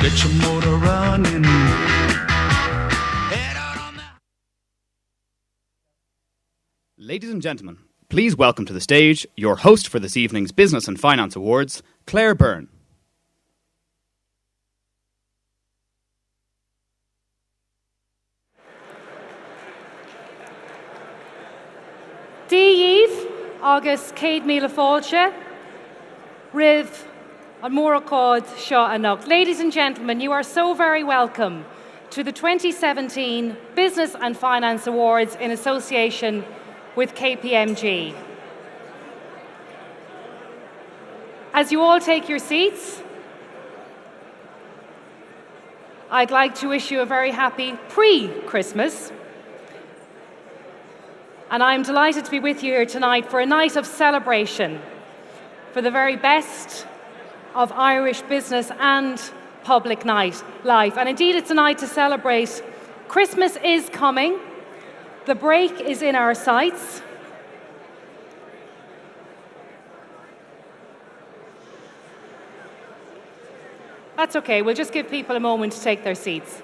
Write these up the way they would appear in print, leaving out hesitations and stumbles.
Get your motor running. Ladies and gentlemen, please welcome to the stage your host for this evening's Business and Finance Awards, Claire Byrne. Díomh agus céad míle fáilte, rith an móracáid seo anach. Ladies and gentlemen, you are so very welcome to the 2017 Business and Finance Awards in association with KPMG. As you all take your seats, I'd like to wish you a very happy pre-Christmas. And I'm delighted to be with you here tonight for a night of celebration for the very best of Irish business and public life. And indeed, it's a night to celebrate. Christmas is coming. The break is in our sights. That's okay, we'll just give people a moment to take their seats.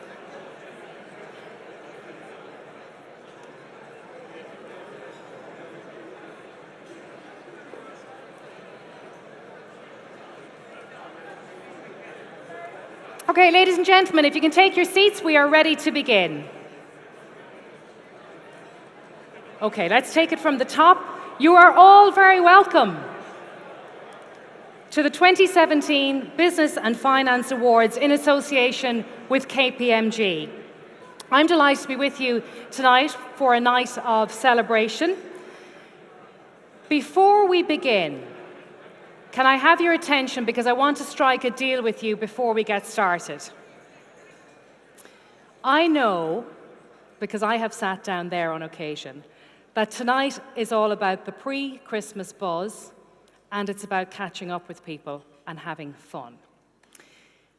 Okay, ladies and gentlemen, if you can take your seats, we are ready to begin. Okay, let's take it from the top. You are all very welcome to the 2017 Business and Finance Awards in association with KPMG. I'm delighted to be with you tonight for a night of celebration. Before we begin, can I have your attention because I want to strike a deal with you before we get started. I know, because I have sat down there on occasion, that tonight is all about the pre-Christmas buzz and it's about catching up with people and having fun.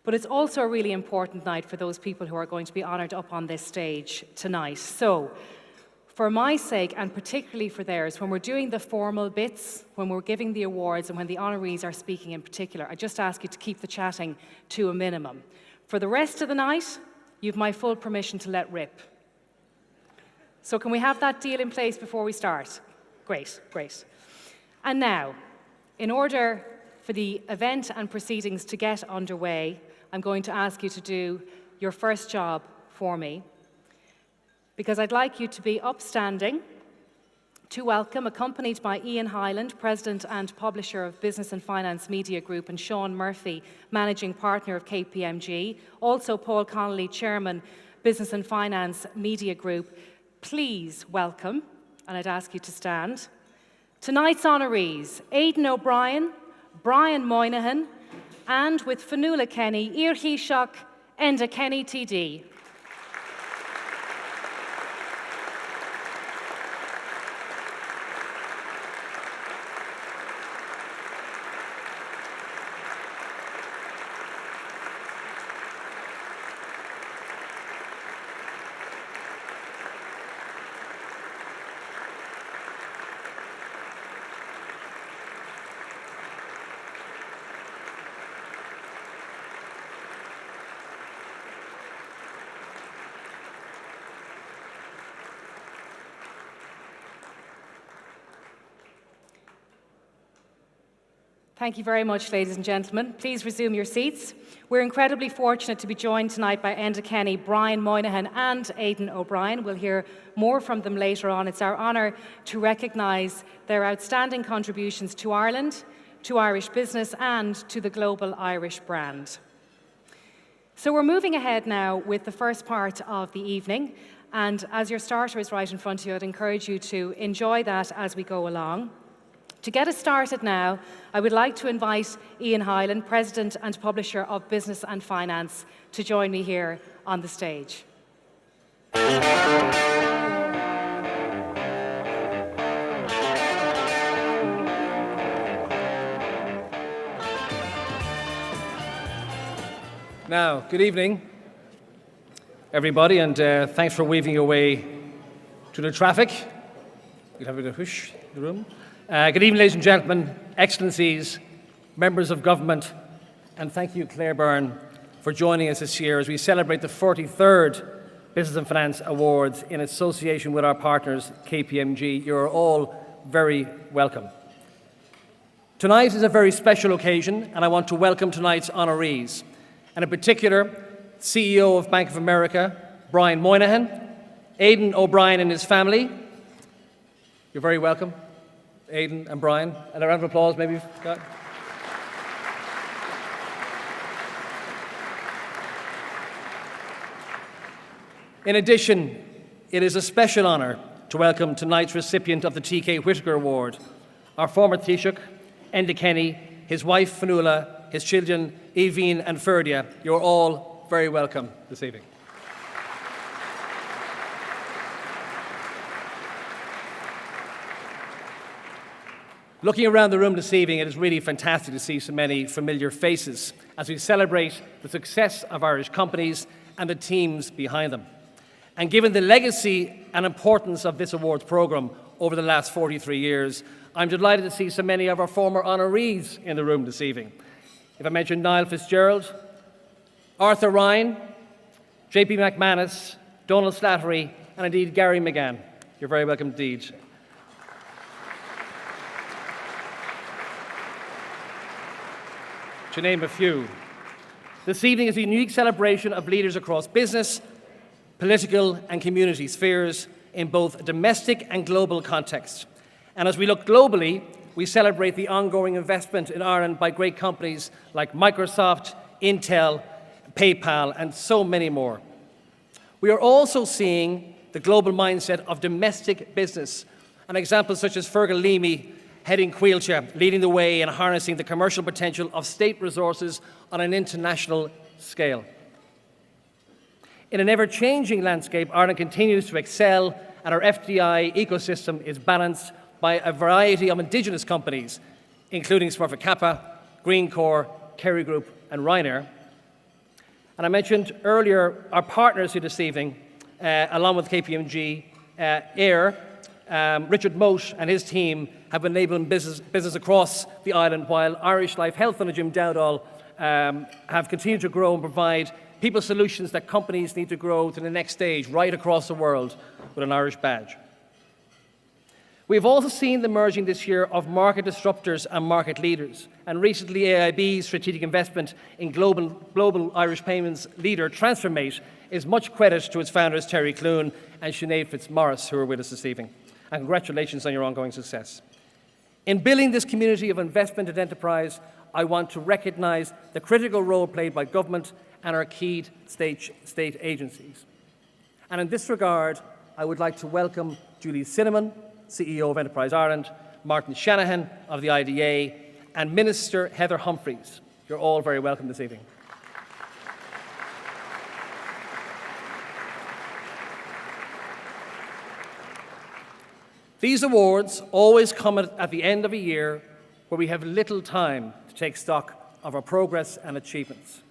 But it's also a really important night for those people who are going to be honoured up on this stage tonight. So, for my sake, and particularly for theirs, when we're doing the formal bits, when we're giving the awards and when the honorees are speaking in particular, I just ask you to keep the chatting to a minimum. For the rest of the night, you've my full permission to let rip. So can we have that deal in place before we start? Great, great. And now, in order for the event and proceedings to get underway, I'm going to ask you to do your first job for me, because I'd like you to be upstanding to welcome, accompanied by Ian Hyland, President and Publisher of Business and Finance Media Group, and Sean Murphy, Managing Partner of KPMG, also Paul Connolly, Chairman, Business and Finance Media Group. Please welcome, and I'd ask you to stand, tonight's honorees, Aidan O'Brien, Brian Moynihan, and with Fionnuala Kenny, Taoiseach, Enda Kenny TD. Thank you very much, ladies and gentlemen. Please resume your seats. We're incredibly fortunate to be joined tonight by Enda Kenny, Brian Moynihan and Aidan O'Brien. We'll hear more from them later on. It's our honour to recognise their outstanding contributions to Ireland, to Irish business and to the global Irish brand. So we're moving ahead now with the first part of the evening, and as your starter is right in front of you, I'd encourage you to enjoy that as we go along. To get us started now, I would like to invite Ian Hyland, President and Publisher of Business and Finance, to join me here on the stage. Now, good evening, everybody, and thanks for weaving your way through the traffic. You'll have a bit of whoosh in the room. Good evening, ladies and gentlemen, excellencies, members of government, and thank you, Claire Byrne, for joining us this year as we celebrate the 43rd Business and Finance Awards in association with our partners, KPMG. You're all very welcome. Tonight is a very special occasion, and I want to welcome tonight's honorees, and in particular, CEO of Bank of America, Brian Moynihan, Aidan O'Brien and his family. You're very welcome, Aidan and Brian. And a round of applause, maybe, Scott. In addition, it is a special honour to welcome tonight's recipient of the TK Whitaker Award, our former Taoiseach, Enda Kenny, his wife Fionnuala, his children Evine and Ferdia. You're all very welcome this evening. Looking around the room this evening, it is really fantastic to see so many familiar faces as we celebrate the success of Irish companies and the teams behind them. And given the legacy and importance of this awards programme over the last 43 years, I'm delighted to see so many of our former honorees in the room this evening. If I mention Niall Fitzgerald, Arthur Ryan, JP McManus, Donald Slattery, and indeed Gary McGann. You're very welcome indeed. To name a few. This evening is a unique celebration of leaders across business, political and community spheres in both domestic and global contexts. And as we look globally, we celebrate the ongoing investment in Ireland by great companies like Microsoft, Intel, PayPal, and so many more. We are also seeing the global mindset of domestic business, and examples such as Fergal Leamy heading Coillte, leading the way in harnessing the commercial potential of state resources on an international scale. In an ever-changing landscape, Ireland continues to excel, and our FDI ecosystem is balanced by a variety of indigenous companies, including Smurfit Kappa, Greencore, Kerry Group, and Ryanair. And I mentioned earlier our partners here this evening, along with KPMG, Air, Richard Moat and his team have been enabling business across the island, while Irish Life Health and Jim Dowdall have continued to grow and provide people solutions that companies need to grow to the next stage right across the world with an Irish badge. We have also seen the merging this year of market disruptors and market leaders, and recently AIB's strategic investment in global Irish payments leader Transformate is much credit to its founders Terry Clune and Sinead Fitzmaurice, who are with us this evening. And congratulations on your ongoing success. In building this community of investment and enterprise, I want to recognise the critical role played by government and our key state agencies. And in this regard, I would like to welcome Julie Cinnamon, CEO of Enterprise Ireland, Martin Shanahan of the IDA, and Minister Heather Humphreys. You're all very welcome this evening. These awards always come at the end of a year where we have little time to take stock of our progress and achievements.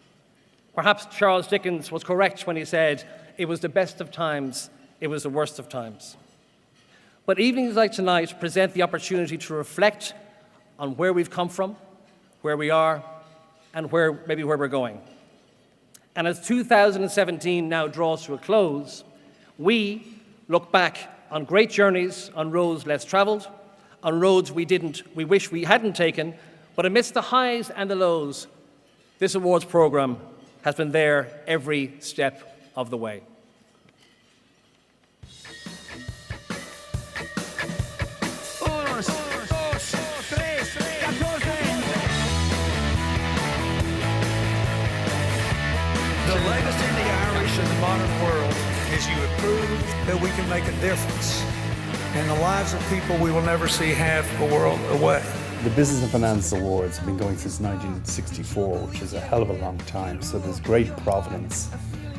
Perhaps Charles Dickens was correct when he said, "It was the best of times, it was the worst of times." But evenings like tonight present the opportunity to reflect on where we've come from, where we are, and where we're going. And as 2017 now draws to a close, we look back on great journeys, on roads less travelled, on roads we wish we hadn't taken, but amidst the highs and the lows, this awards programme has been there every step of the way. The latest in the Irish in the modern world is you have proved that we can make a difference in the lives of people we will never see half a world away. The Business and Finance Awards have been going since 1964, which is a hell of a long time, so there's great provenance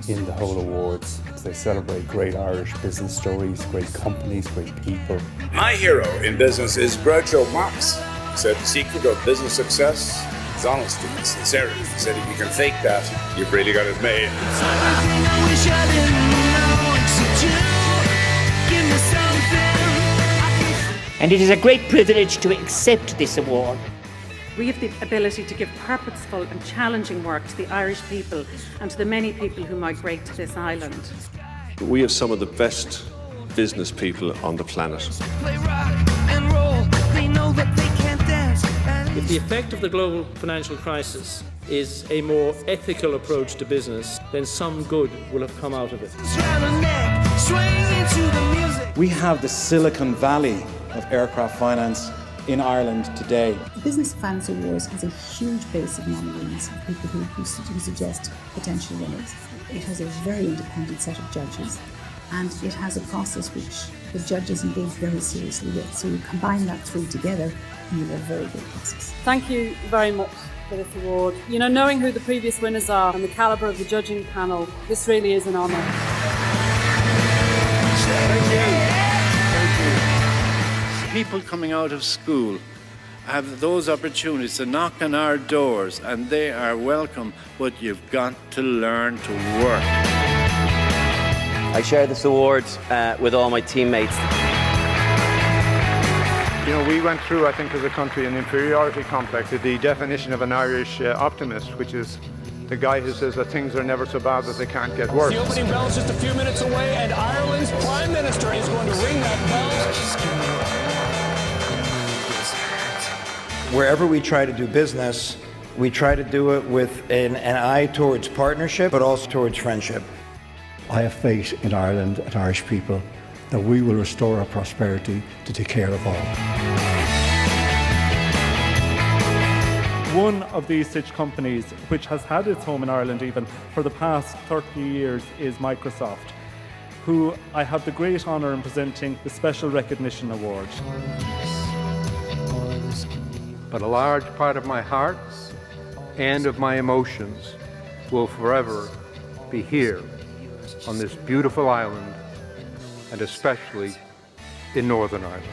in the whole awards. They celebrate great Irish business stories, great companies, great people. My hero in business is Groucho Marx. He said the secret of business success is honesty and sincerity. He said if you can fake that, you've really got it made. And it is a great privilege to accept this award. We have the ability to give purposeful and challenging work to the Irish people and to the many people who migrate to this island. We have some of the best business people on the planet. If the effect of the global financial crisis is a more ethical approach to business, then some good will have come out of it. We have the Silicon Valley of aircraft finance in Ireland today. The Business Finance Awards has a huge base of nominees, of people who suggest potential winners. It has a very independent set of judges, and it has a process which the judges engage very seriously with. So you combine that three together and you have a very good process. Thank you very much for this award. You know, knowing who the previous winners are and the calibre of the judging panel, this really is an honour. Thank you. People coming out of school have those opportunities to knock on our doors, and they are welcome, but you've got to learn to work. I share this award with all my teammates. You know, we went through, I think, as a country, an inferiority complex, the definition of an Irish optimist, which is the guy who says that things are never so bad that they can't get worse. The opening bell is just a few minutes away, and Ireland's Prime Minister is going to ring that bell. Wherever we try to do business, we try to do it with an eye towards partnership, but also towards friendship. I have faith in Ireland and Irish people that we will restore our prosperity to take care of all. One of these such companies, which has had its home in Ireland even for the past 30 years, is Microsoft, who I have the great honour in presenting the Special Recognition Award. But a large part of my heart and of my emotions will forever be here on this beautiful island, and especially in Northern Ireland.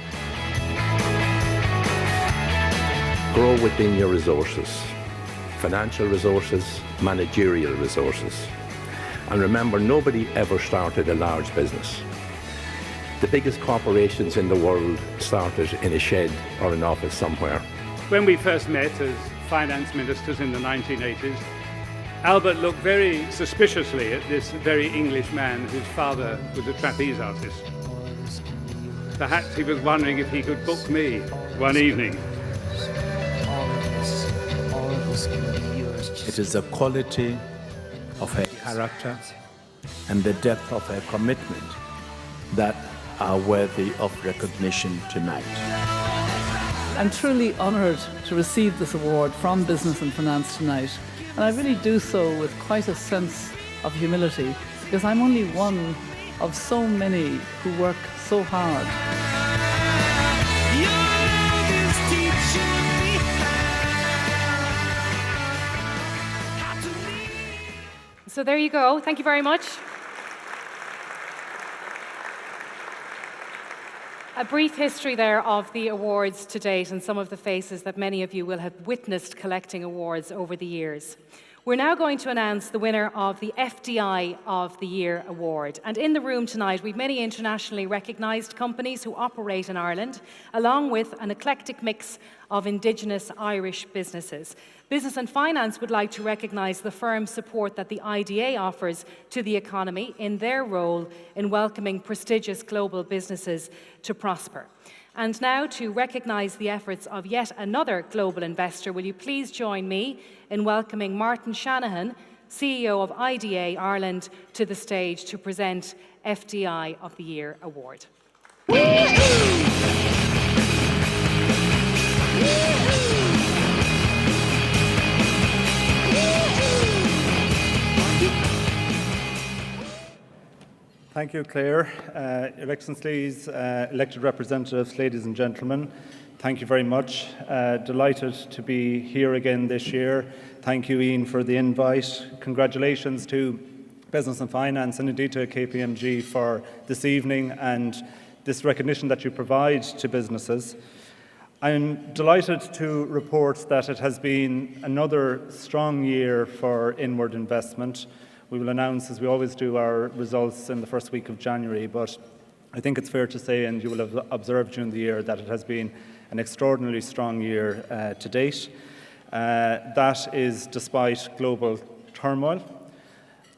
Grow within your resources, financial resources, managerial resources. And remember, nobody ever started a large business. The biggest corporations in the world started in a shed or an office somewhere. When we first met as finance ministers in the 1980s, Albert looked very suspiciously at this very English man whose father was a trapeze artist. Perhaps he was wondering if he could book me one evening. It is the quality of her character and the depth of her commitment that are worthy of recognition tonight. I'm truly honoured to receive this award from Business and Finance tonight, and I really do so with quite a sense of humility, because I'm only one of so many who work so hard. So there you go. Thank you very much. A brief history there of the awards to date and some of the faces that many of you will have witnessed collecting awards over the years. We're now going to announce the winner of the FDI of the Year award. And in the room tonight, we've many internationally recognised companies who operate in Ireland, along with an eclectic mix of Indigenous Irish businesses. Business and Finance would like to recognise the firm support that the IDA offers to the economy in their role in welcoming prestigious global businesses to prosper. And now, to recognise the efforts of yet another global investor, will you please join me in welcoming Martin Shanahan, CEO of IDA Ireland, to the stage to present FDI of the Year award. Thank you, Claire. Your Excellencies, elected representatives, ladies and gentlemen, thank you very much. Delighted to be here again this year. Thank you, Ian, for the invite. Congratulations to Business and Finance and indeed to KPMG for this evening and this recognition that you provide to businesses. I'm delighted to report that it has been another strong year for inward investment. We will announce, as we always do, our results in the first week of January, but I think it's fair to say, and you will have observed during the year, that it has been an extraordinarily strong year to date. That is despite global turmoil.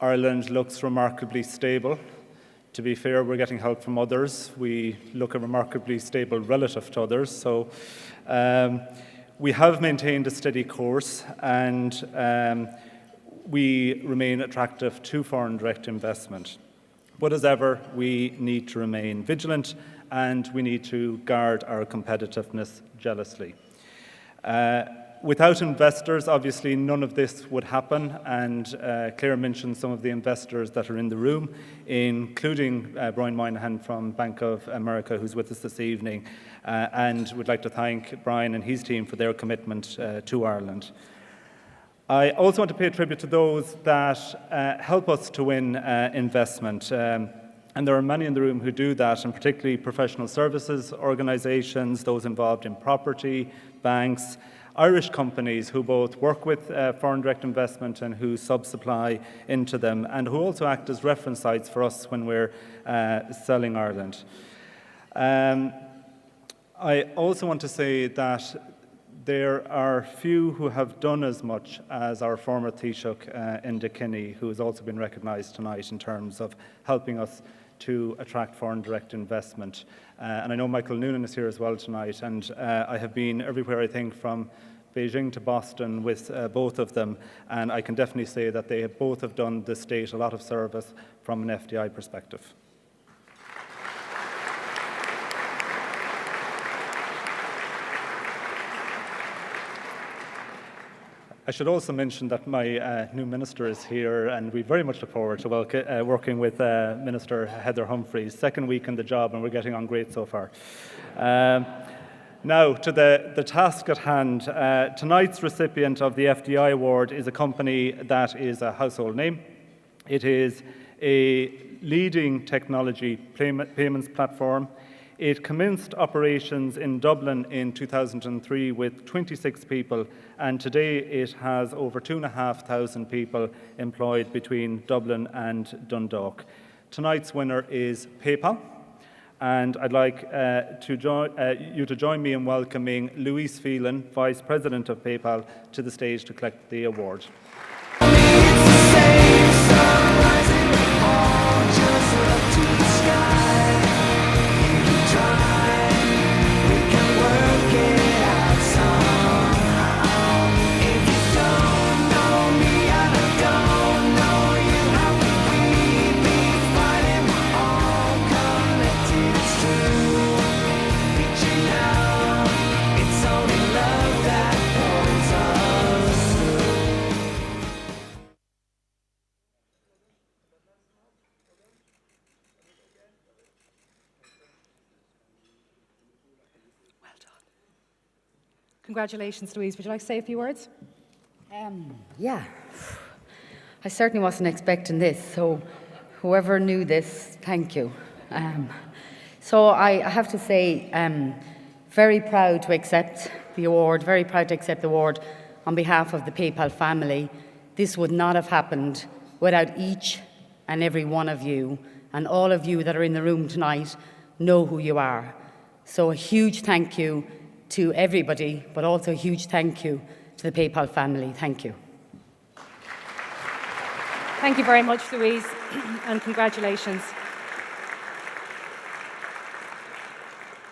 Ireland looks remarkably stable. To be fair, we're getting help from others. We look remarkably stable relative to others. So we have maintained a steady course, and we remain attractive to foreign direct investment. But as ever, we need to remain vigilant, and we need to guard our competitiveness jealously. Without investors, obviously, none of this would happen, and Claire mentioned some of the investors that are in the room, including Brian Moynihan from Bank of America, who's with us this evening, and would like to thank Brian and his team for their commitment to Ireland. I also want to pay tribute to those that help us to win investment. And there are many in the room who do that, and particularly professional services organisations, those involved in property, banks, Irish companies who both work with foreign direct investment and who sub-supply into them, and who also act as reference sites for us when we're selling Ireland. I also want to say that there are few who have done as much as our former Taoiseach, Enda, who has also been recognised tonight in terms of helping us to attract foreign direct investment. And I know Michael Noonan is here as well tonight, and I have been everywhere, I think, from Beijing to Boston with both of them, and I can definitely say that they both have done the state a lot of service from an FDI perspective. I should also mention that my new minister is here, and we very much look forward to working with Minister Heather Humphreys. Second week in the job, and we're getting on great so far. Now, to the task at hand. Tonight's recipient of the FDI Award is a company that is a household name. It is a leading technology payments platform. It commenced operations in Dublin in 2003 with 26 people, and today it has over 2,500 people employed between Dublin and Dundalk. Tonight's winner is PayPal, and I'd like you to join me in welcoming Louise Phelan, Vice President of PayPal, to the stage to collect the award. Congratulations, Louise. Would you like to say a few words? Yeah, I certainly wasn't expecting this, so whoever knew this, thank you. So I have to say, very proud to accept the award, very proud to accept the award on behalf of the PayPal family. This would not have happened without each and every one of you, and all of you that are in the room tonight know who you are. So a huge thank you to everybody, but also a huge thank you to the PayPal family. Thank you. Thank you very much, Louise, and congratulations.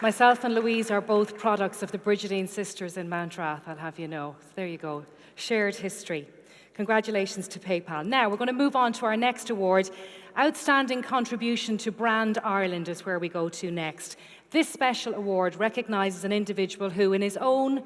Myself and Louise are both products of the Brigidine sisters in Mountrath, I'll have you know. So there you go, shared history. Congratulations to PayPal. Now, we're going to move on to our next award. Outstanding Contribution to Brand Ireland is where we go to next. This special award recognises an individual who, in his own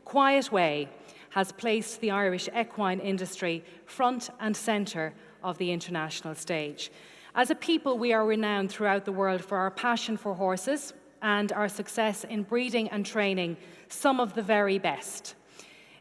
quiet way, has placed the Irish equine industry front and centre of the international stage. As a people, we are renowned throughout the world for our passion for horses and our success in breeding and training some of the very best.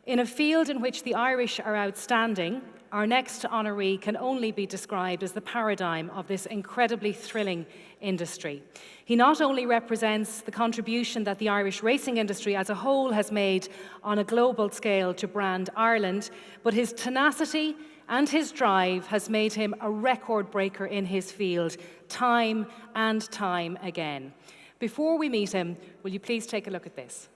In a field in which the Irish are outstanding, our next honoree can only be described as the paradigm of this incredibly thrilling industry. He not only represents the contribution that the Irish racing industry as a whole has made on a global scale to brand Ireland, but his tenacity and his drive has made him a record breaker in his field, time and time again. Before we meet him, will you please take a look at this?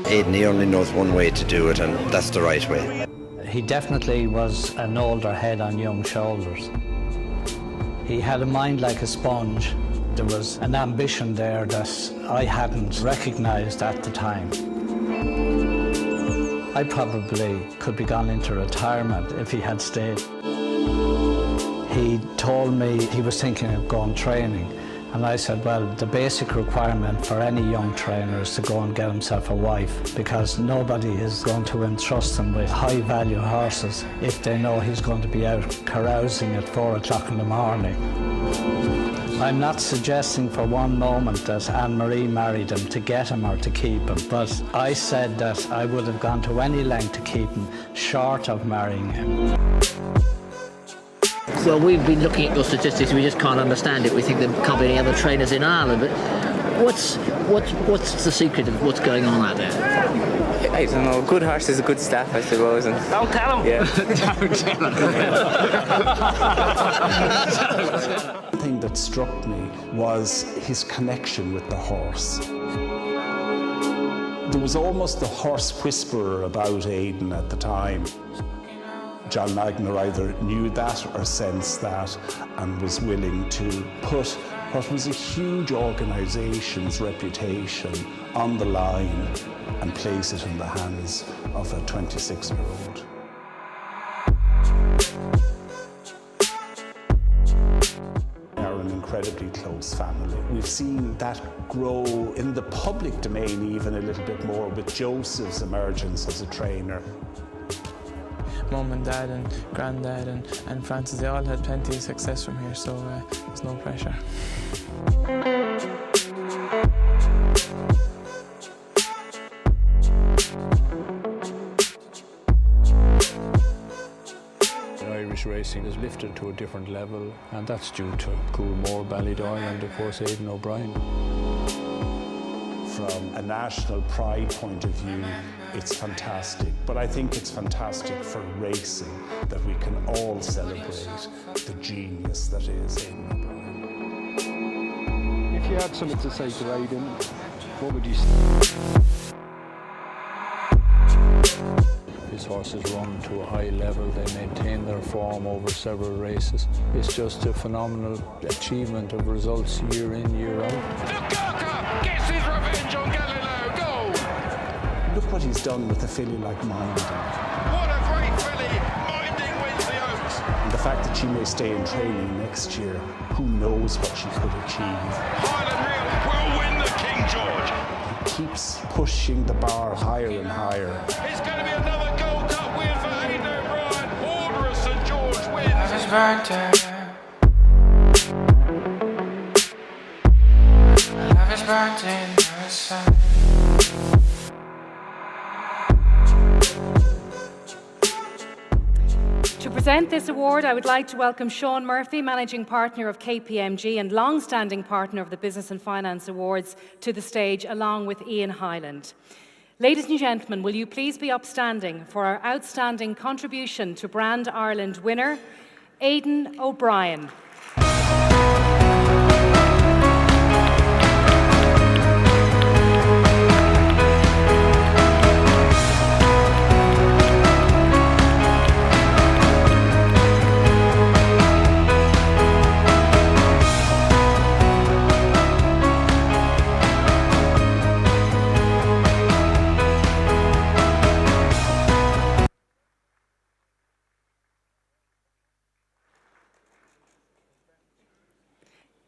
Aidan, he only knows one way to do it, and that's the right way. He definitely was an older head on young shoulders. He had a mind like a sponge. There was an ambition there that I hadn't recognised at the time. I probably could be gone into retirement if he had stayed. He told me he was thinking of going training, and I said, well, the basic requirement for any young trainer is to go and get himself a wife, because nobody is going to entrust him with high-value horses if they know he's going to be out carousing at 4 o'clock in the morning. I'm not suggesting for one moment that Anne-Marie married him to get him or to keep him, but I said that I would have gone to any length to keep him, short of marrying him. Well, we've been looking at your statistics, we just can't understand it. We think there can't be any other trainers in Ireland, but what's the secret of what's going on out there? I don't know, good horses, good staff, I suppose. And don't tell him! Yeah. Don't tell him! The thing that struck me was his connection with the horse. There was almost the horse whisperer about Aidan at the time. John Magner either knew that or sensed that and was willing to put what was a huge organisation's reputation on the line and place it in the hands of a 26-year-old. We are an incredibly close family. We've seen that grow in the public domain even a little bit more with Joseph's emergence as a trainer. Mum and Dad and Granddad and Francis, they all had plenty of success from here, so there's no pressure. Irish racing is lifted to a different level, and that's due to Coolmore, Ballydoyle and of course Aidan O'Brien. From a national pride point of view, it's fantastic. But I think it's fantastic for racing that we can all celebrate the genius that is Aidan O'Brien. If you had something to say to Aidan, what would you say? His horses run to a high level, they maintain their form over several races. It's just a phenomenal achievement of results year in, year out. Gets his revenge on Galileo. Go! Look what he's done with a filly like Minding. What a great filly! Minding wins the Oaks. And the fact that she may stay in training next year, who knows what she could achieve. Highland Real will win the King George. He keeps pushing the bar higher and higher. It's going to be another Gold Cup win for Aidan O'Brien. Order of St George wins. Love is burnt in the sun. To present this award, I would like to welcome Sean Murphy, Managing Partner of KPMG and long-standing partner of the Business and Finance Awards, to the stage, along with Ian Hyland. Ladies and gentlemen, will you please be upstanding for our outstanding contribution to Brand Ireland winner, Aidan O'Brien.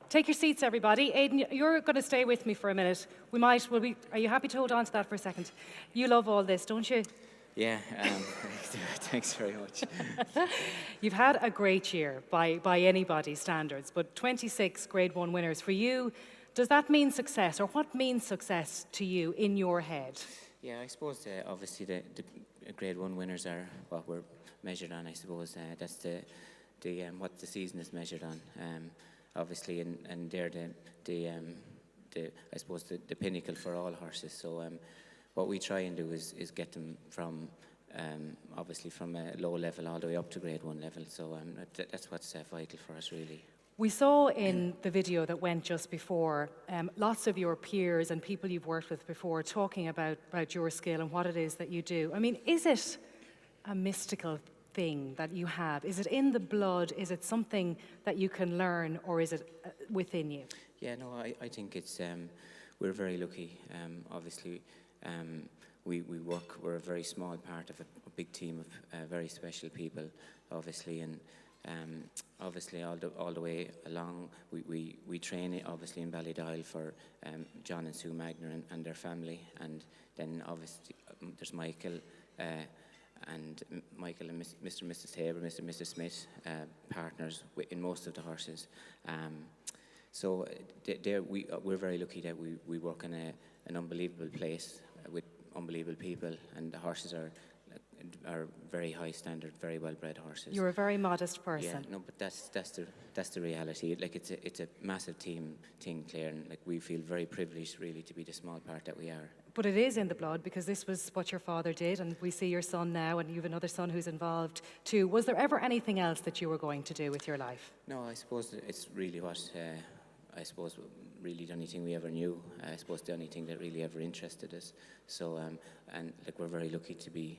Take your seats, everybody. Aidan, you're going to stay with me for a minute. Are you happy to hold on to that for a second? You love all this, don't you? Yeah, thanks very much. You've had a great year by anybody's standards, but 26 Grade 1 winners for you. Does that mean success, or what means success to you in your head? Yeah, I suppose obviously the Grade 1 winners are what we're measured on, I suppose. That's what the season is measured on. Obviously, and they're I suppose the pinnacle for all horses. So what we try and do is get them from obviously from a low level all the way up to Grade 1 level. So that's what's vital for us, really. We saw in the video that went just before lots of your peers and people you've worked with before talking about your skill and what it is that you do. I mean, is it a mystical thing that you have? Is it in the blood? Is it something that you can learn, or is it within you? Yeah, no, I think it's, we're very lucky. Obviously, we're a very small part of a big team of very special people, obviously, and obviously all the way along, we train obviously in Ballydial for John and Sue Magner and their family, and then obviously there's Michael and Mr. and Mrs. Tabor, Mr. and Mrs. Smith, partners in most of the horses. So we're very lucky that we work in an unbelievable place with unbelievable people, and the horses are very high standard, very well bred horses. You're a very modest person. Yeah, no, but that's the reality. Like it's a massive team thing, Claire, and like we feel very privileged really to be the small part that we are. But it is in the blood, because this was what your father did, and we see your son now, and you have another son who's involved too. Was there ever anything else that you were going to do with your life? No, I suppose it's really what really the only thing we ever knew. I suppose the only thing that really ever interested us. So and like we're very lucky to be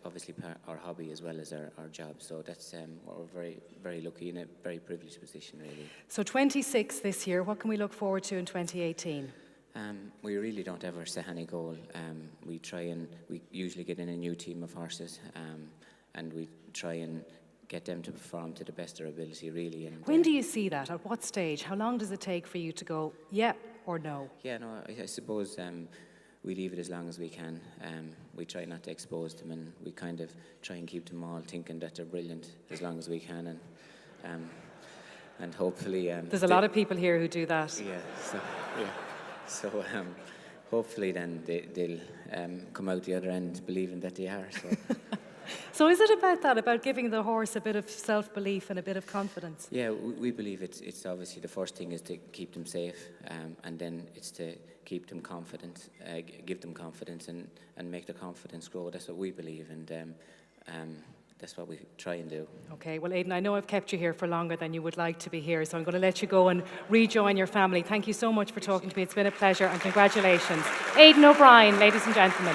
obviously our hobby as well as our job. So that's we're very, very lucky, in a very privileged position really. So 26 this year. What can we look forward to in 2018? We really don't ever set any goal. We usually get in a new team of horses, and we try and get them to perform to the best of their ability, really. And when do you see that? At what stage? How long does it take for you to go, yeah or no? Yeah, no, I suppose we leave it as long as we can. We try not to expose them, and we kind of try and keep them all thinking that they're brilliant as long as we can, and hopefully... There's a lot of people here who do that. Yeah, so hopefully then they'll come out the other end believing that they are. So. So is it about that, about giving the horse a bit of self-belief and a bit of confidence? Yeah, we believe it's obviously the first thing is to keep them safe, and then it's to keep them confident, give them confidence and make their confidence grow. That's what we believe, and that's what we try and do. Okay, well, Aidan, I know I've kept you here for longer than you would like to be here, so I'm going to let you go and rejoin your family. Thank you so much for talking to me. It's been a pleasure, and congratulations. Aidan O'Brien, ladies and gentlemen.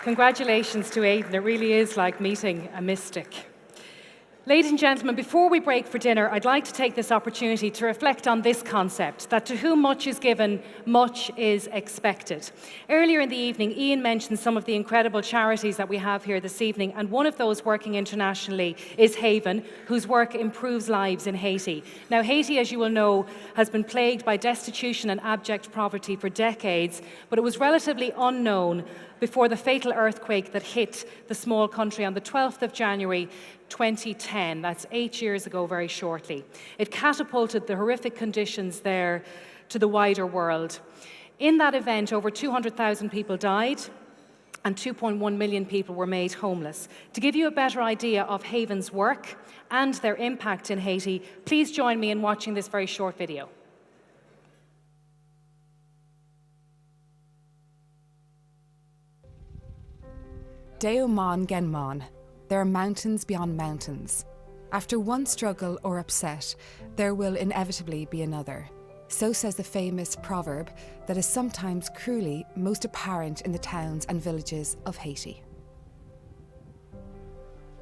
Congratulations to Aidan. It really is like meeting a mystic. Ladies and gentlemen, before we break for dinner, I'd like to take this opportunity to reflect on this concept, that to whom much is given, much is expected. Earlier in the evening, Ian mentioned some of the incredible charities that we have here this evening, and one of those working internationally is Haven, whose work improves lives in Haiti. Now, Haiti, as you will know, has been plagued by destitution and abject poverty for decades, but it was relatively unknown before the fatal earthquake that hit the small country on the 12th of January 2010. That's 8 years ago, very shortly. It catapulted the horrific conditions there to the wider world. In that event, over 200,000 people died and 2.1 million people were made homeless. To give you a better idea of Haven's work and their impact in Haiti, please join me in watching this very short video. Deo Mon Gen Mon. There are mountains beyond mountains. After one struggle or upset, there will inevitably be another. So says the famous proverb that is sometimes cruelly most apparent in the towns and villages of Haiti.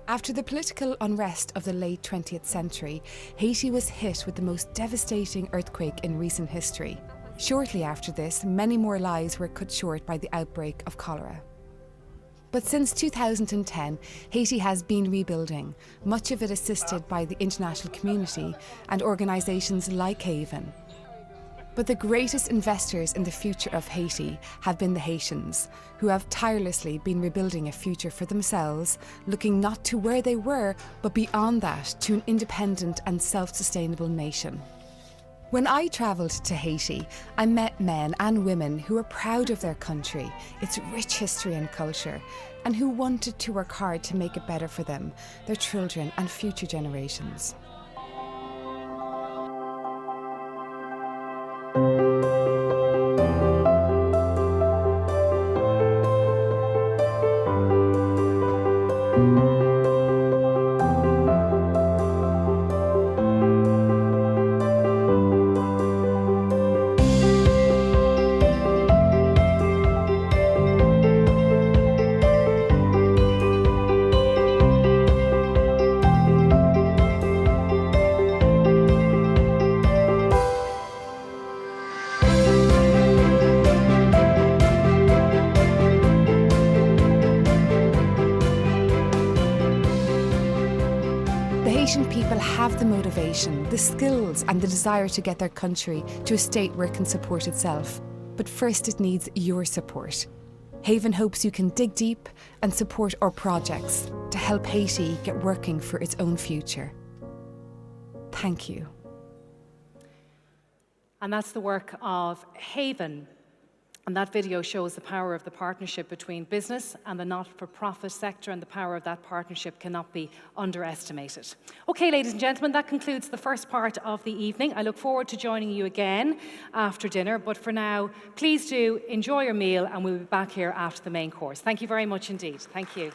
After the political unrest of the late 20th century, Haiti was hit with the most devastating earthquake in recent history. Shortly after this, many more lives were cut short by the outbreak of cholera. But since 2010, Haiti has been rebuilding, much of it assisted by the international community and organisations like Haven. But the greatest investors in the future of Haiti have been the Haitians, who have tirelessly been rebuilding a future for themselves, looking not to where they were, but beyond that to an independent and self-sustainable nation. When I travelled to Haiti, I met men and women who were proud of their country, its rich history and culture, and who wanted to work hard to make it better for them, their children and future generations. The Haitian people have the motivation, the skills and the desire to get their country to a state where it can support itself. But first it needs your support. Haven hopes you can dig deep and support our projects to help Haiti get working for its own future. Thank you. And that's the work of Haven. And that video shows the power of the partnership between business and the not-for-profit sector, and the power of that partnership cannot be underestimated. Okay, ladies and gentlemen, that concludes the first part of the evening. I look forward to joining you again after dinner, but for now, please do enjoy your meal, and we'll be back here after the main course. Thank you very much indeed. Thank you.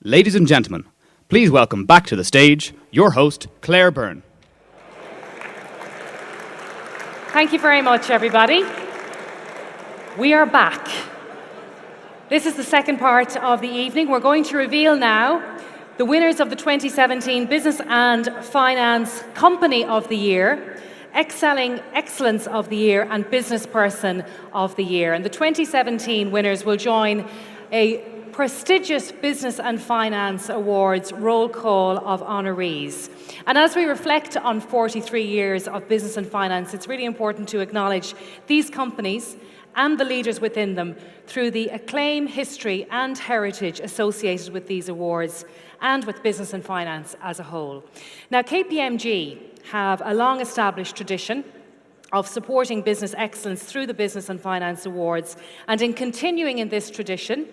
Ladies and gentlemen, please welcome back to the stage your host, Claire Byrne. Thank you very much, everybody. We are back. This is the second part of the evening. We're going to reveal now the winners of the 2017 Business and Finance Company of the Year, Excelling Excellence of the Year, and Business Person of the Year. And the 2017 winners will join a prestigious Business and Finance Awards roll call of honorees. And as we reflect on 43 years of business and finance, it's really important to acknowledge these companies and the leaders within them through the acclaim, history and heritage associated with these awards and with business and finance as a whole. Now, KPMG have a long-established tradition of supporting business excellence through the Business and Finance Awards, and in continuing in this tradition,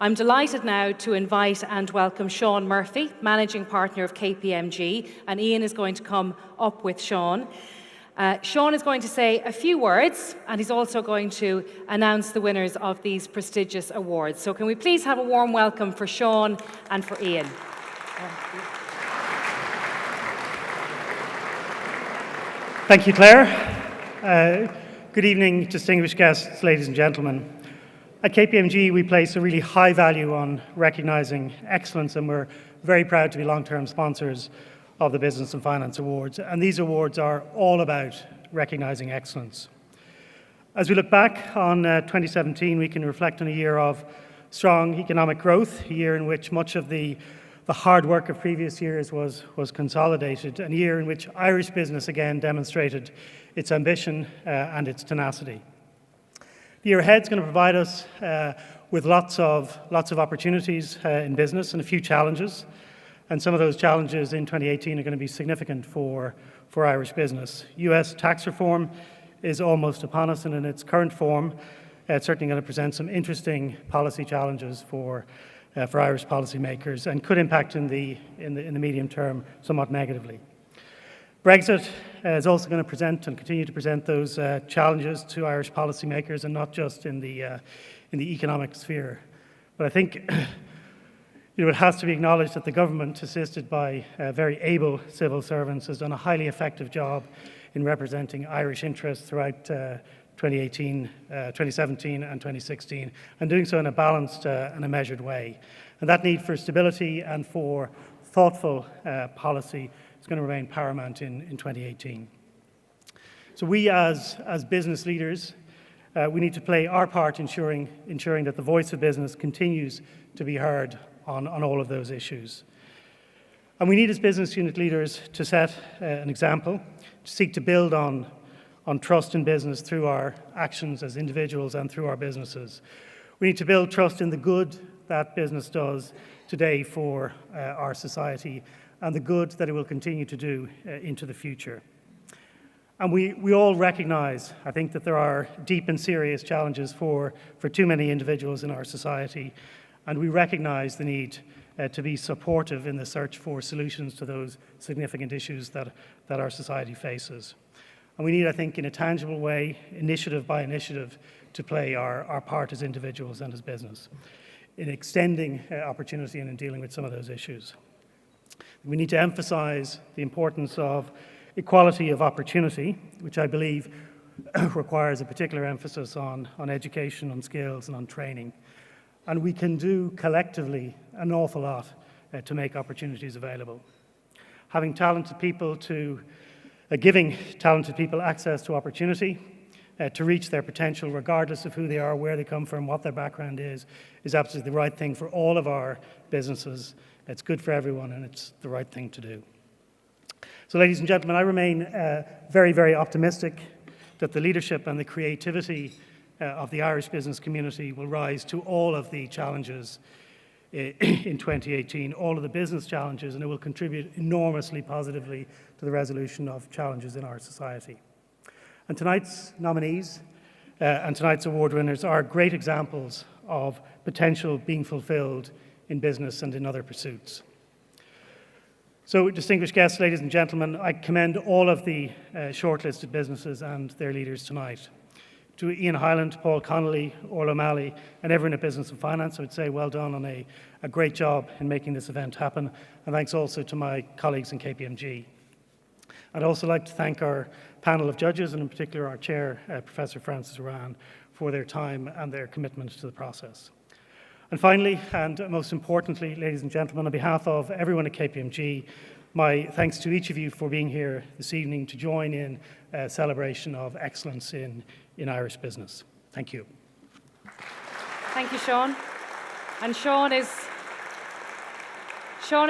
I'm delighted now to invite and welcome Sean Murphy, Managing Partner of KPMG, and Ian is going to come up with Sean. Sean is going to say a few words, and he's also going to announce the winners of these prestigious awards. So can we please have a warm welcome for Sean and for Ian. Thank you, Claire. Good evening, distinguished guests, ladies and gentlemen. At KPMG, we place a really high value on recognising excellence, and we're very proud to be long-term sponsors of the Business and Finance Awards. And these awards are all about recognising excellence. As we look back on 2017, we can reflect on a year of strong economic growth, a year in which much of the hard work of previous years was consolidated, and a year in which Irish business again demonstrated its ambition and its tenacity. The year ahead is going to provide us with lots of opportunities in business and a few challenges. And some of those challenges in 2018 are going to be significant for Irish business. US tax reform is almost upon us, and in its current form, it's certainly going to present some interesting policy challenges for Irish policymakers, and could impact in the medium term somewhat negatively. Brexit is also going to present and continue to present those challenges to Irish policymakers, and not just in the economic sphere. But I think it has to be acknowledged that the government, assisted by very able civil servants, has done a highly effective job in representing Irish interests throughout 2018, 2017 and 2016, and doing so in a balanced and a measured way. And that need for stability and for thoughtful policy is going to remain paramount in 2018. So we as business leaders, we need to play our part ensuring that the voice of business continues to be heard on all of those issues. And we need as business unit leaders to set an example, to seek to build on trust in business through our actions as individuals and through our businesses. We need to build trust in the good that business does today for our society and the good that it will continue to do into the future. And we all recognise, I think, that there are deep and serious challenges for too many individuals in our society, and we recognise the need to be supportive in the search for solutions to those significant issues that our society faces. And we need, I think, in a tangible way, initiative by initiative, to play our part as individuals and as business in extending opportunity and in dealing with some of those issues. We need to emphasise the importance of equality of opportunity, which I believe requires a particular emphasis on education, on skills and on training. And we can do collectively an awful lot to make opportunities available. Having talented people giving talented people access to opportunity to reach their potential regardless of who they are, where they come from, what their background is absolutely the right thing for all of our businesses. It's good for everyone and it's the right thing to do. So, ladies and gentlemen, I remain very, very optimistic that the leadership and the creativity of the Irish business community will rise to all of the challenges in 2018, all of the business challenges, and it will contribute enormously positively to the resolution of challenges in our society. And tonight's nominees and tonight's award winners are great examples of potential being fulfilled in business and in other pursuits. So, distinguished guests, ladies and gentlemen, I commend all of the shortlisted businesses and their leaders tonight. To Ian Hyland, Paul Connolly, Orla O'Malley, and everyone at Business and Finance, I would say well done on a great job in making this event happen. And thanks also to my colleagues in KPMG. I'd also like to thank our panel of judges, and in particular our chair, Professor Francis Oran, for their time and their commitment to the process. And finally, and most importantly, ladies and gentlemen, on behalf of everyone at KPMG, my thanks to each of you for being here this evening to join in a celebration of excellence in Irish business. Thank you. Thank you, Sean. And Sean is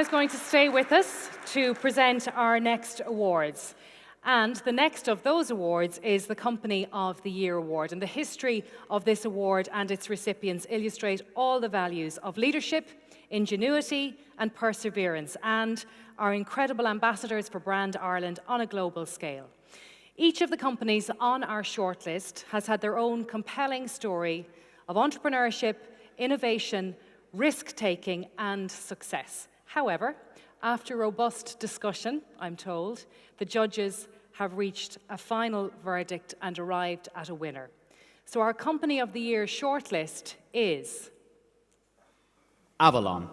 going to stay with us to present our next awards. And the next of those awards is the Company of the Year Award. And the history of this award and its recipients illustrate all the values of leadership, ingenuity and perseverance, and are incredible ambassadors for Brand Ireland on a global scale. Each of the companies on our shortlist has had their own compelling story of entrepreneurship, innovation, risk-taking and success. However, after robust discussion, I'm told, the judges have reached a final verdict and arrived at a winner. So our Company of the Year shortlist is Avalon,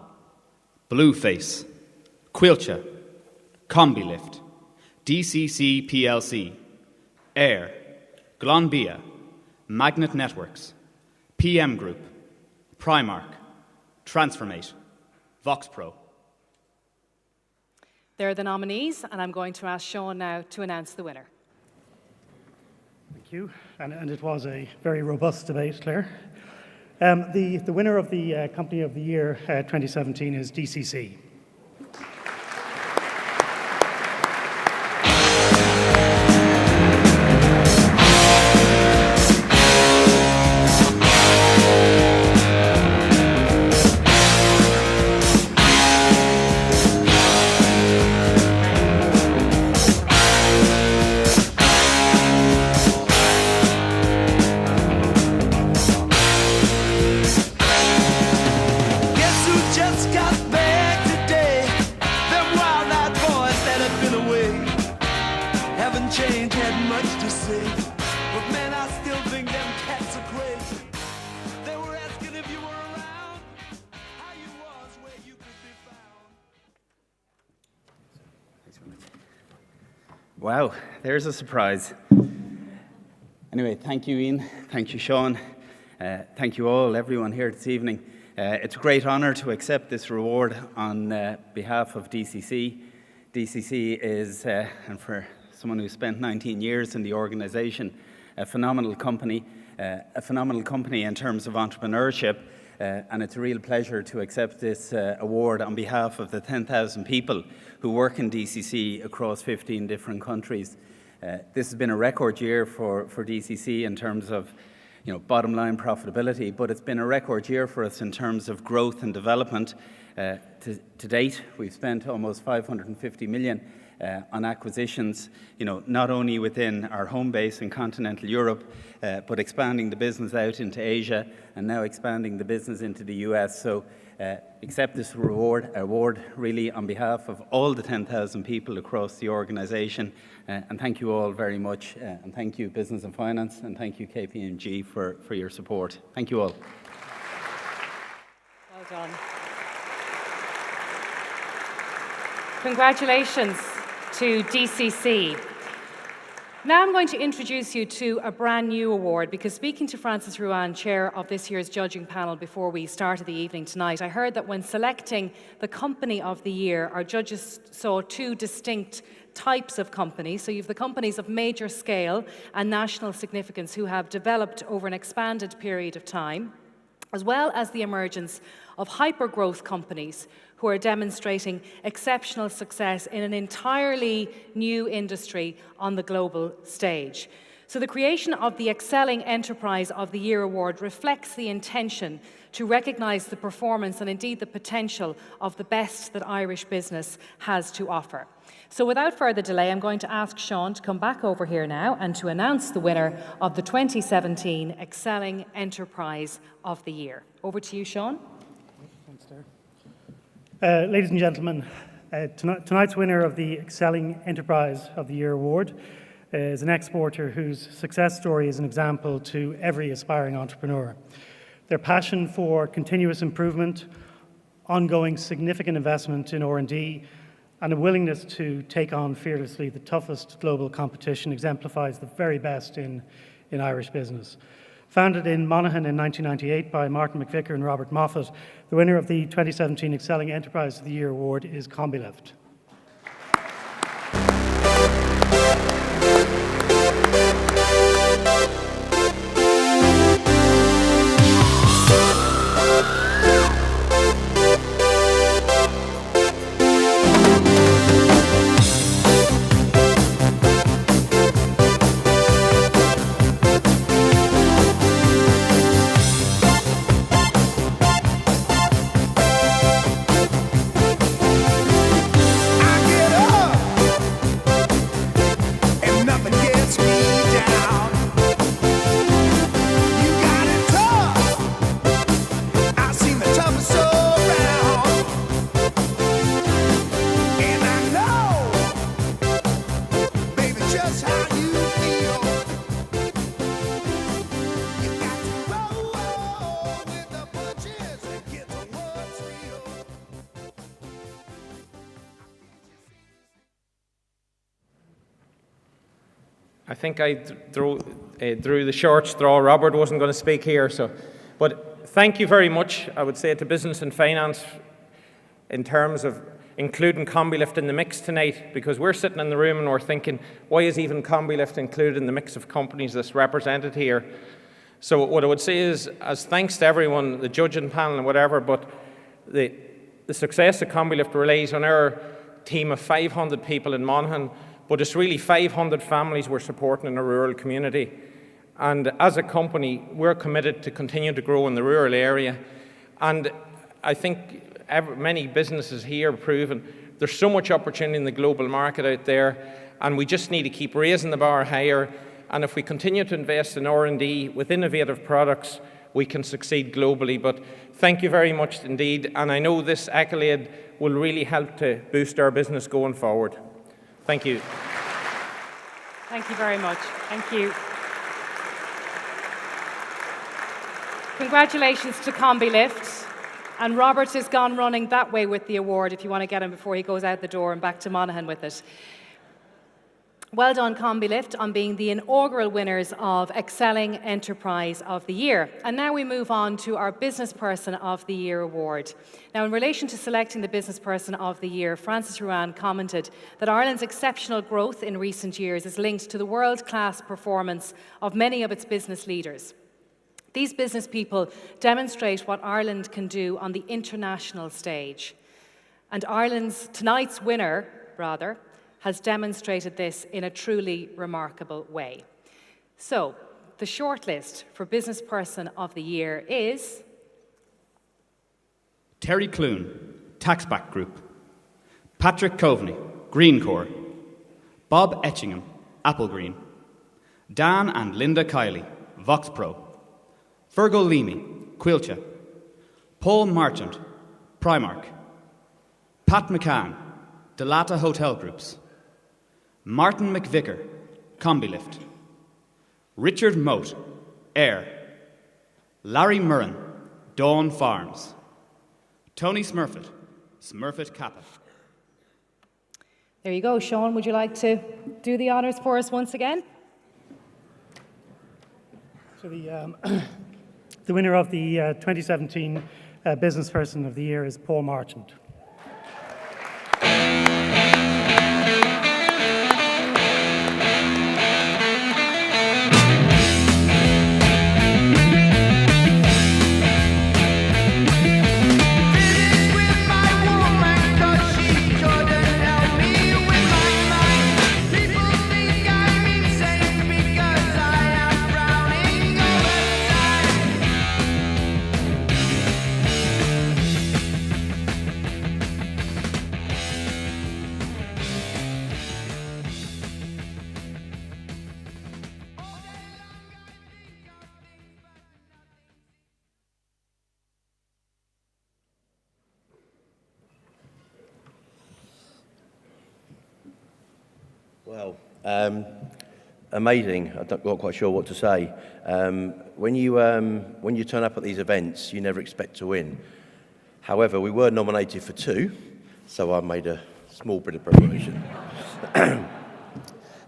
Blueface, Quilcha, Combilift, DCC PLC, Air, Glanbia, Magnet Networks, PM Group, Primark, Transformate, VoxPro. They're the nominees, and I'm going to ask Sean now to announce the winner. Thank you. And it was a very robust debate, Claire. The winner of the Company of the Year 2017 is DCC. Wow, there's a surprise. Anyway, thank you, Ian. Thank you, Sean. Thank you all, everyone here this evening. It's a great honour to accept this reward on behalf of DCC. DCC is, and for someone who spent 19 years in the organisation, a phenomenal company in terms of entrepreneurship, and it's a real pleasure to accept this award on behalf of the 10,000 people who work in DCC across 15 different countries. This has been a record year for DCC in terms of bottom line profitability, but it's been a record year for us in terms of growth and development. To date, we've spent almost 550 million on acquisitions, not only within our home base in continental Europe, but expanding the business out into Asia and now expanding the business into the US. So accept this award really on behalf of all the 10,000 people across the organisation. And thank you all very much. And thank you, Business and Finance, and thank you, KPMG, for your support. Thank you all. Well done. Congratulations to DCC. Now I'm going to introduce you to a brand new award, because speaking to Francis Ruan, chair of this year's judging panel, before we started the evening tonight, I heard that when selecting the company of the year, our judges saw two distinct types of companies. So you have the companies of major scale and national significance who have developed over an expanded period of time, as well as the emergence of hyper-growth companies who are demonstrating exceptional success in an entirely new industry on the global stage. So the creation of the Excelling Enterprise of the Year award reflects the intention to recognise the performance and indeed the potential of the best that Irish business has to offer. So without further delay, I'm going to ask Sean to come back over here now and to announce the winner of the 2017 Excelling Enterprise of the Year. Over to you, Sean. Thanks, Claire. Ladies and gentlemen, tonight's winner of the Excelling Enterprise of the Year award is an exporter whose success story is an example to every aspiring entrepreneur. Their passion for continuous improvement, ongoing significant investment in R&D, and a willingness to take on fearlessly the toughest global competition exemplifies the very best in Irish business. Founded in Moynihan in 1998 by Martin McVicker and Robert Moffat, the winner of the 2017 Excelling Enterprise of the Year award is Combilift. I think I drew the short straw. Robert wasn't going to speak here, but thank you very much, I would say, to Business and Finance in terms of including Combilift in the mix tonight, because we're sitting in the room and we're thinking, why is even Combilift included in the mix of companies that's represented here? So what I would say is, as thanks to everyone, the judging panel and whatever, but the success of Combilift relies on our team of 500 people in Monaghan, but it's really 500 families we're supporting in a rural community. And as a company, we're committed to continue to grow in the rural area. And I think many businesses here have proven there's so much opportunity in the global market out there, and we just need to keep raising the bar higher. And if we continue to invest in R&D with innovative products, we can succeed globally. But thank you very much indeed. And I know this accolade will really help to boost our business going forward. Thank you. Thank you very much. Thank you. Congratulations to Combilift. And Robert has gone running that way with the award if you want to get him before he goes out the door and back to Monaghan with it. Well done, Combilift, on being the inaugural winners of Excelling Enterprise of the Year. And now we move on to our Business Person of the Year award. Now, in relation to selecting the Business Person of the Year, Francis Ruan commented that Ireland's exceptional growth in recent years is linked to the world-class performance of many of its business leaders. These business people demonstrate what Ireland can do on the international stage. And tonight's winner, has demonstrated this in a truly remarkable way. So, the shortlist for Business Person of the Year is Terry Clune, Taxback Group. Patrick Coveney, Greencore. Bob Etchingham, Apple Green. Dan and Linda Kiley, VoxPro. Fergal Leamy, Quilcha. Paul Marchant, Primark. Pat McCann, Delata Hotel Groups. Martin McVicker, Combilift. Richard Mote, Air. Larry Murren, Dawn Farms. Tony Smurfett, Smurfett Kappa. There you go. Sean, would you like to do the honours for us once again? So the winner of the 2017 Business Person of the Year is Paul Marchant. Well, amazing. I'm not quite sure what to say. When you turn up at these events, you never expect to win. However, we were nominated for 2, so I made a small bit of preparation.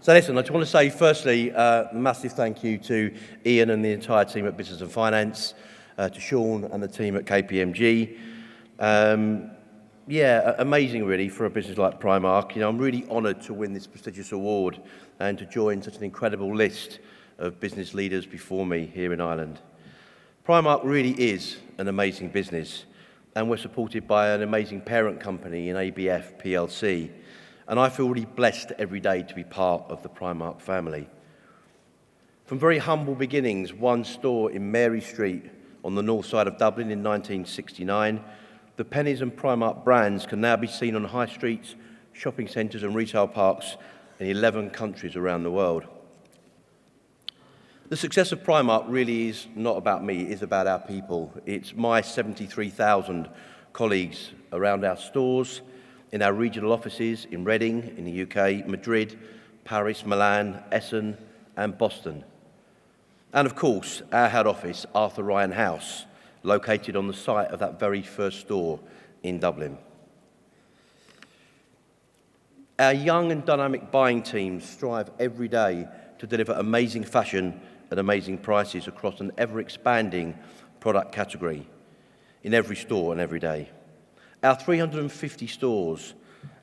So listen, I just want to say firstly, a massive thank you to Ian and the entire team at Business and Finance, to Sean and the team at KPMG. Yeah, amazing really for a business like Primark. You know, I'm really honoured to win this prestigious award and to join such an incredible list of business leaders before me here in Ireland. Primark really is an amazing business, and we're supported by an amazing parent company in ABF PLC. And I feel really blessed every day to be part of the Primark family. From very humble beginnings, one store in Mary Street on the north side of Dublin in 1969, the Pennies and Primark brands can now be seen on high streets, shopping centres and retail parks in 11 countries around the world. The success of Primark really is not about me, it is about our people. It's my 73,000 colleagues around our stores, in our regional offices in Reading, in the UK, Madrid, Paris, Milan, Essen and Boston. And of course, our head office, Arthur Ryan House, located on the site of that very first store in Dublin. Our young and dynamic buying teams strive every day to deliver amazing fashion at amazing prices across an ever-expanding product category in every store and every day. Our 350 stores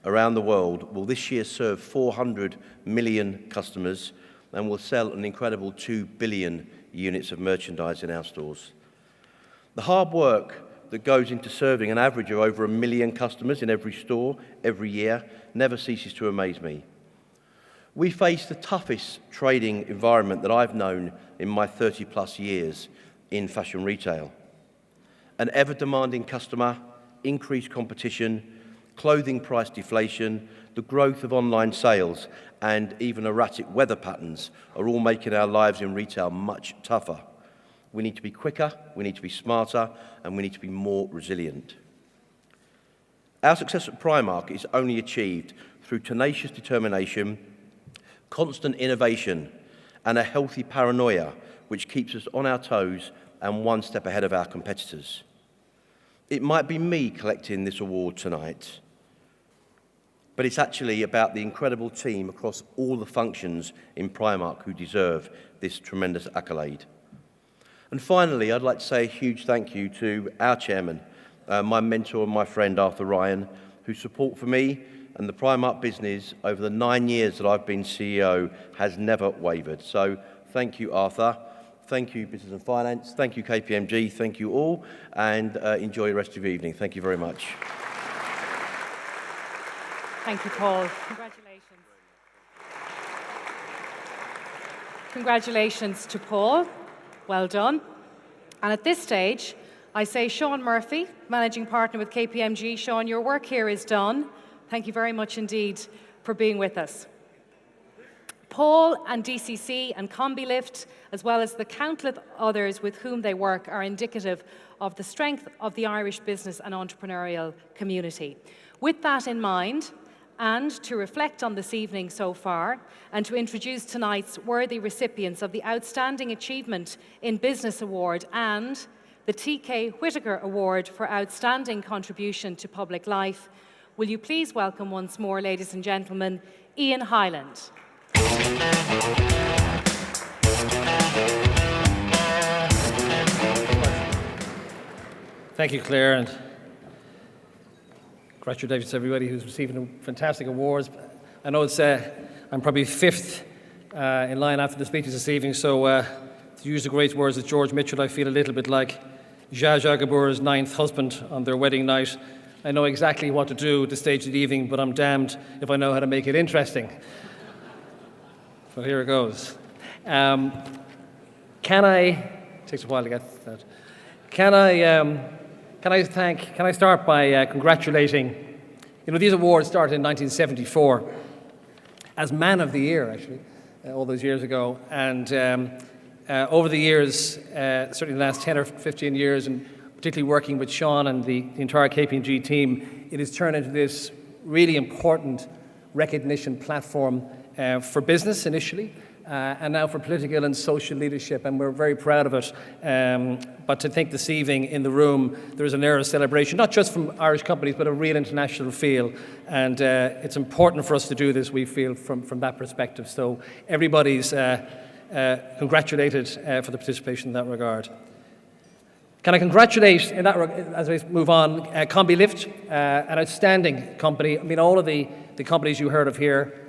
around the world will this year serve 400 million customers and will sell an incredible 2 billion units of merchandise in our stores. The hard work that goes into serving an average of over 1 million customers in every store every year never ceases to amaze me. We face the toughest trading environment that I've known in my 30-plus years in fashion retail. An ever-demanding customer, increased competition, clothing price deflation, the growth of online sales, and even erratic weather patterns are all making our lives in retail much tougher. We need to be quicker, we need to be smarter, and we need to be more resilient. Our success at Primark is only achieved through tenacious determination, constant innovation, and a healthy paranoia which keeps us on our toes and one step ahead of our competitors. It might be me collecting this award tonight, but it's actually about the incredible team across all the functions in Primark who deserve this tremendous accolade. And finally, I'd like to say a huge thank you to our chairman, my mentor and my friend Arthur Ryan, whose support for me and the Primark business over the 9 years that I've been CEO has never wavered. So thank you, Arthur. Thank you, Business and Finance. Thank you, KPMG. Thank you all, and enjoy the rest of your evening. Thank you very much. Thank you, Paul. Congratulations. Congratulations to Paul. Well done. And at this stage, I say Sean Murphy, Managing Partner with KPMG. Sean, your work here is done. Thank you very much indeed for being with us. Paul and DCC and CombiLift, as well as the countless others with whom they work, are indicative of the strength of the Irish business and entrepreneurial community. With that in mind, and to reflect on this evening so far, and to introduce tonight's worthy recipients of the Outstanding Achievement in Business Award and the TK Whitaker Award for Outstanding Contribution to Public Life, will you please welcome once more, ladies and gentlemen, Ian Hyland. Thank you, Claire, and congratulations to everybody who's receiving fantastic awards. I know it's I'm probably fifth in line after the speeches this evening, so to use the great words of George Mitchell, I feel a little bit like Zsa Zsa Gabor's ninth husband on their wedding night. I know exactly what to do at this stage of the evening, but I'm damned if I know how to make it interesting. So here it goes. Can I? It takes a while to get that. Can I start by congratulating? You know, these awards started in 1974 as Man of the Year, actually, all those years ago, and over the years, certainly the last 10 or 15 years, and particularly working with Sean and the entire KPMG team, it has turned into this really important recognition platform for business initially, and now for political and social leadership, and we're very proud of it. But to think this evening in the room, there is an air of celebration, not just from Irish companies, but a real international feel. And it's important for us to do this, we feel, from that perspective. So everybody's congratulated for the participation in that regard. Can I congratulate, in that as we move on, CombiLift, an outstanding company. I mean, all of the companies you heard of here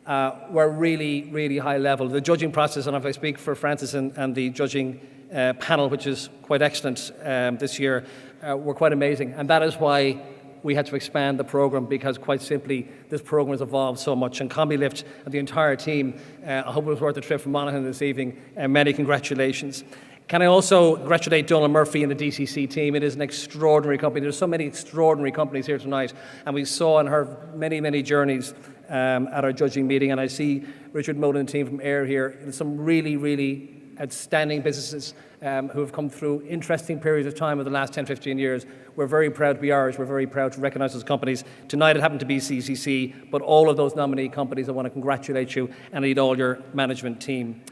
were really, really high level. The judging process, and if I speak for Francis and the judging panel, which is quite excellent this year, were quite amazing. And that is why we had to expand the programme, because quite simply this programme has evolved so much. And CombiLift and the entire team, I hope it was worth the trip from Moynihan this evening. Many congratulations. Can I also congratulate Donald Murphy and the DCC team? It is an extraordinary company. There's so many extraordinary companies here tonight, and we saw and heard many, many journeys at our judging meeting. And I see Richard Moden and the team from AIR here. There's some really, really outstanding businesses who have come through interesting periods of time over the last 10, 15 years. We're very proud to be Irish. We're very proud to recognise those companies. Tonight it happened to be CCC, but all of those nominee companies, I want to congratulate you and indeed all your management team.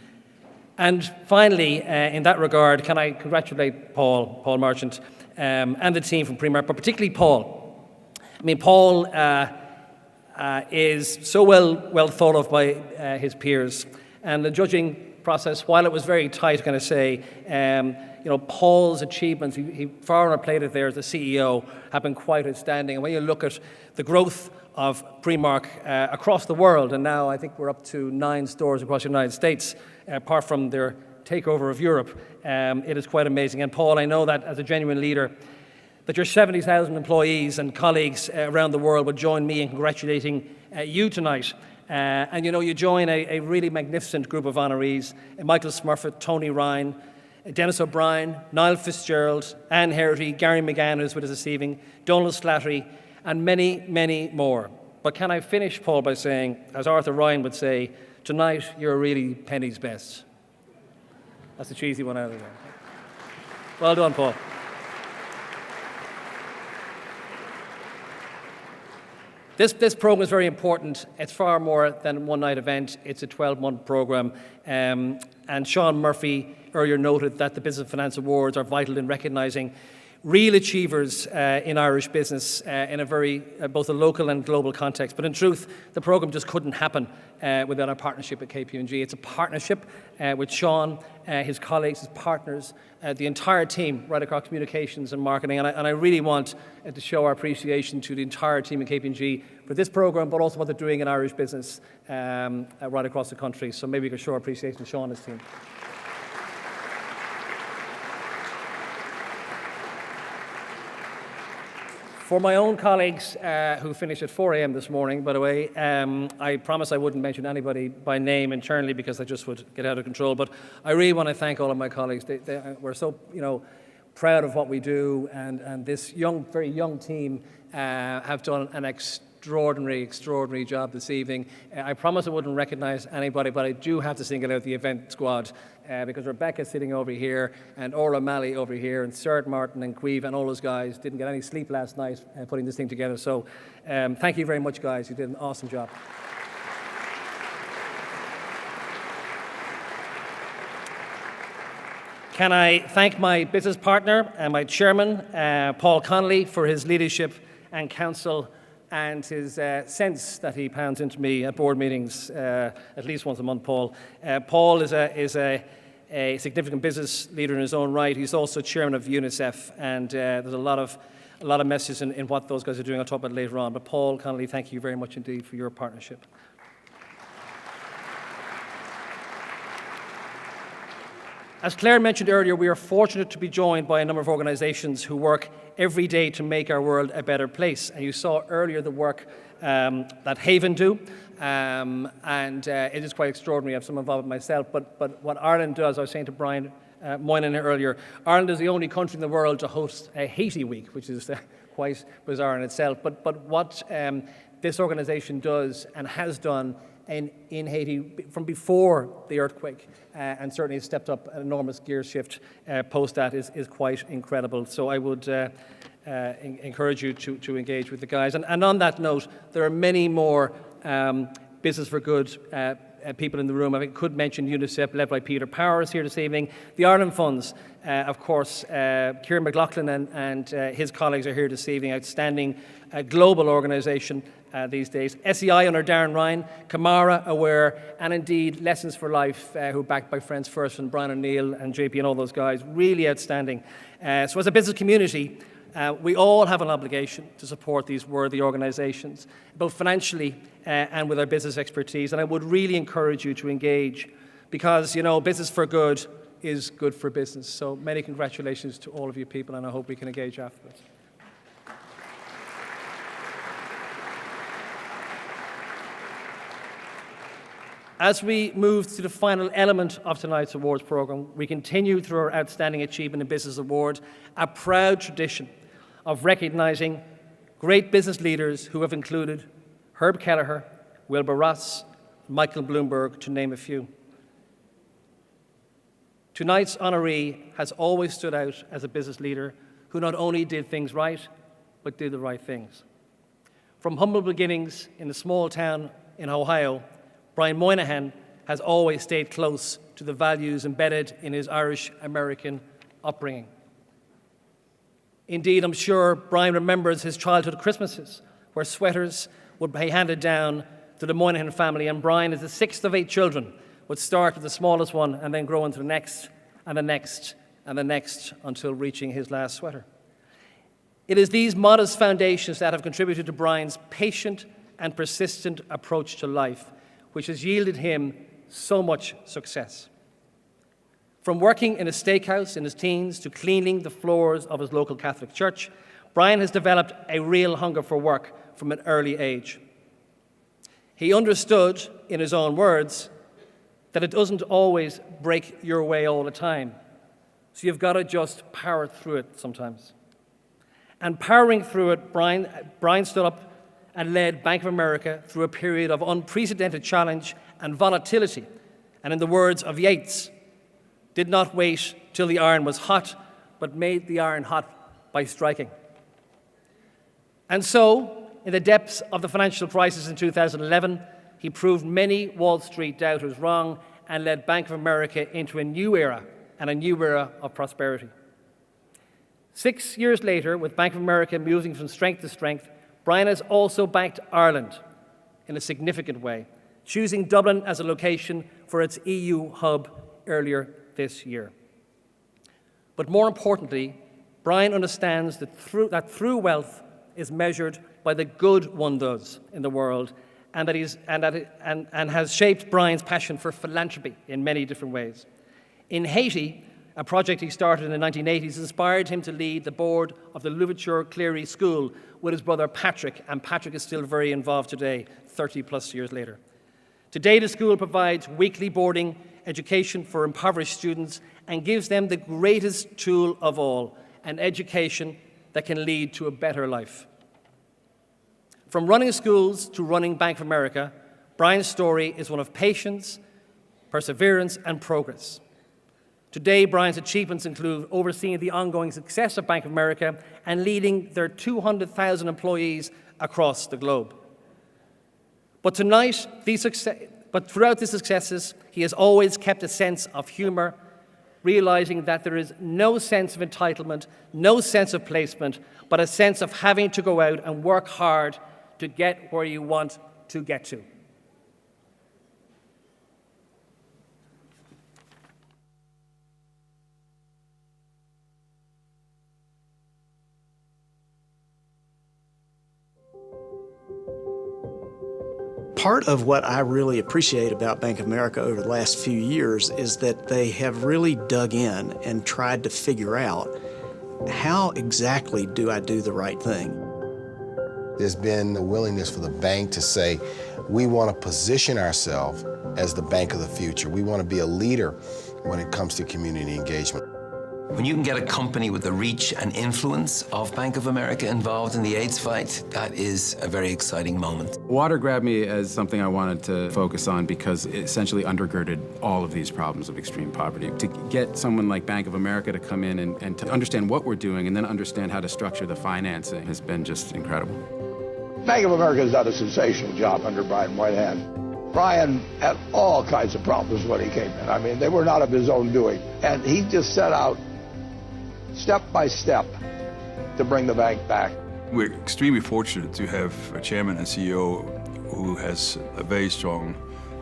And finally, in that regard, can I congratulate Paul Marchant, and the team from Primark, but particularly Paul. I mean, Paul is so well thought of by his peers. And the judging process, while it was very tight, can I say, you know, Paul's achievements, he far outplayed it there as the CEO, have been quite outstanding. And when you look at the growth of Primark across the world, and now I think we're up to 9 stores across the United States, apart from their takeover of Europe, it is quite amazing. And Paul, I know that as a genuine leader, that your 70,000 employees and colleagues around the world would join me in congratulating you tonight. And you know, you join a really magnificent group of honorees: Michael Smurfett, Tony Ryan, Dennis O'Brien, Niall Fitzgerald, Anne Herity, Gary McGann, who's with us this evening, Donald Slattery, and many, many more. But can I finish, Paul, by saying, as Arthur Ryan would say, tonight you're really penny's best. That's a cheesy one out of there. Well done, Paul. This programme is very important. It's far more than a one-night event. It's a 12-month programme. And Sean Murphy earlier noted that the Business and Finance Awards are vital in recognising real achievers in Irish business in a very, both a local and global context. But in truth, the programme just couldn't happen without our partnership at KPMG. It's a partnership with Sean, his colleagues, his partners, the entire team right across communications and marketing. And I really want to show our appreciation to the entire team at KPMG for this programme, but also what they're doing in Irish business right across the country. So maybe we can show our appreciation to Sean and his team. For my own colleagues who finished at 4 a.m. this morning, by the way, I promised I wouldn't mention anybody by name internally because I just would get out of control. But I really want to thank all of my colleagues. We're so, proud of what we do, and this very young team have done an extraordinary job this evening. I promised I wouldn't recognise anybody, but I do have to single out the event squad because Rebecca's sitting over here, and Orla Malley over here, and Sert Martin and Queeve and all those guys didn't get any sleep last night putting this thing together. So thank you very much, guys. You did an awesome job. Can I thank my business partner and my chairman, Paul Connolly, for his leadership and counsel and his sense that he pounds into me at board meetings at least once a month, Paul. Paul is a significant business leader in his own right. He's also chairman of UNICEF, and there's a lot of messages in what those guys are doing. I'll talk about it later on. But Paul Connolly, thank you very much indeed for your partnership. As Claire mentioned earlier, we are fortunate to be joined by a number of organisations who work every day to make our world a better place. And you saw earlier the work that Haven do, and it is quite extraordinary. I have some involvement myself, but what Ireland does, I was saying to Brian Moynihan earlier, Ireland is the only country in the world to host a Haiti Week, which is quite bizarre in itself. But what this organisation does and has done in Haiti from before the earthquake, and certainly has stepped up an enormous gear shift post that is quite incredible. So I would encourage you to engage with the guys. And on that note, there are many more business for good people in the room. I could mention UNICEF, led by Peter Powers here this evening. The Ireland Funds, of course, Kieran McLaughlin and his colleagues are here this evening. Outstanding global organisation these days. SEI under Darren Ryan, Camara, Aware, and indeed Lessons for Life, who are backed by Friends First and Brian O'Neill and JP and all those guys. Really outstanding. So as a business community, we all have an obligation to support these worthy organisations, both financially and with our business expertise. And I would really encourage you to engage because, business for good is good for business. So many congratulations to all of you people, and I hope we can engage afterwards. As we move to the final element of tonight's awards programme, we continue through our Outstanding Achievement in Business Award, a proud tradition of recognising great business leaders who have included Herb Kelleher, Wilbur Ross, Michael Bloomberg, to name a few. Tonight's honoree has always stood out as a business leader who not only did things right, but did the right things. From humble beginnings in a small town in Ohio, Brian Moynihan has always stayed close to the values embedded in his Irish-American upbringing. Indeed, I'm sure Brian remembers his childhood Christmases, where sweaters would be handed down to the Moynihan family, and Brian, as the sixth of 8 children, would start with the smallest one and then grow into the next and the next and the next until reaching his last sweater. It is these modest foundations that have contributed to Brian's patient and persistent approach to life, which has yielded him so much success. From working in a steakhouse in his teens to cleaning the floors of his local Catholic church, Brian has developed a real hunger for work from an early age. He understood, in his own words, that it doesn't always break your way all the time. So you've got to just power through it sometimes. And powering through it, Brian stood up and led Bank of America through a period of unprecedented challenge and volatility. And in the words of Yeats, did not wait till the iron was hot, but made the iron hot by striking. And so, in the depths of the financial crisis in 2011, he proved many Wall Street doubters wrong and led Bank of America into a new era and a new era of prosperity. 6 years later, with Bank of America moving from strength to strength, Brian has also backed Ireland in a significant way, choosing Dublin as a location for its EU hub earlier this year. But more importantly, Brian understands that true wealth is measured by the good one does in the world, and has shaped Brian's passion for philanthropy in many different ways. In Haiti, a project he started in the 1980s inspired him to lead the board of the Louverture Cleary School with his brother Patrick, and Patrick is still very involved today, 30 plus years later. Today, the school provides weekly boarding education for impoverished students and gives them the greatest tool of all, an education that can lead to a better life. From running schools to running Bank of America, Brian's story is one of patience, perseverance, and progress. Today, Brian's achievements include overseeing the ongoing success of Bank of America and leading their 200,000 employees across the globe. But throughout these successes, he has always kept a sense of humor, realizing that there is no sense of entitlement, no sense of placement, but a sense of having to go out and work hard to get where you want to get to. Part of what I really appreciate about Bank of America over the last few years is that they have really dug in and tried to figure out, how exactly do I do the right thing? There's been a willingness for the bank to say, we want to position ourselves as the bank of the future. We want to be a leader when it comes to community engagement. When you can get a company with the reach and influence of Bank of America involved in the AIDS fight, that is a very exciting moment. Water grabbed me as something I wanted to focus on because it essentially undergirded all of these problems of extreme poverty. To get someone like Bank of America to come in and to understand what we're doing and then understand how to structure the financing has been just incredible. Bank of America has done a sensational job under Brian Moynihan. Brian had all kinds of problems when he came in. I mean, they were not of his own doing. And he just set out step by step to bring the bank back. We're extremely fortunate to have a chairman and CEO who has a very strong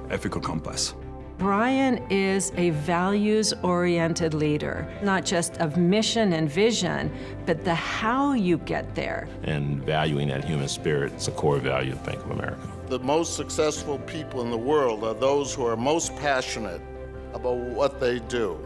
ethical compass. Brian is a values-oriented leader, not just of mission and vision, but the how you get there. And valuing that human spirit is a core value of Bank of America. The most successful people in the world are those who are most passionate about what they do.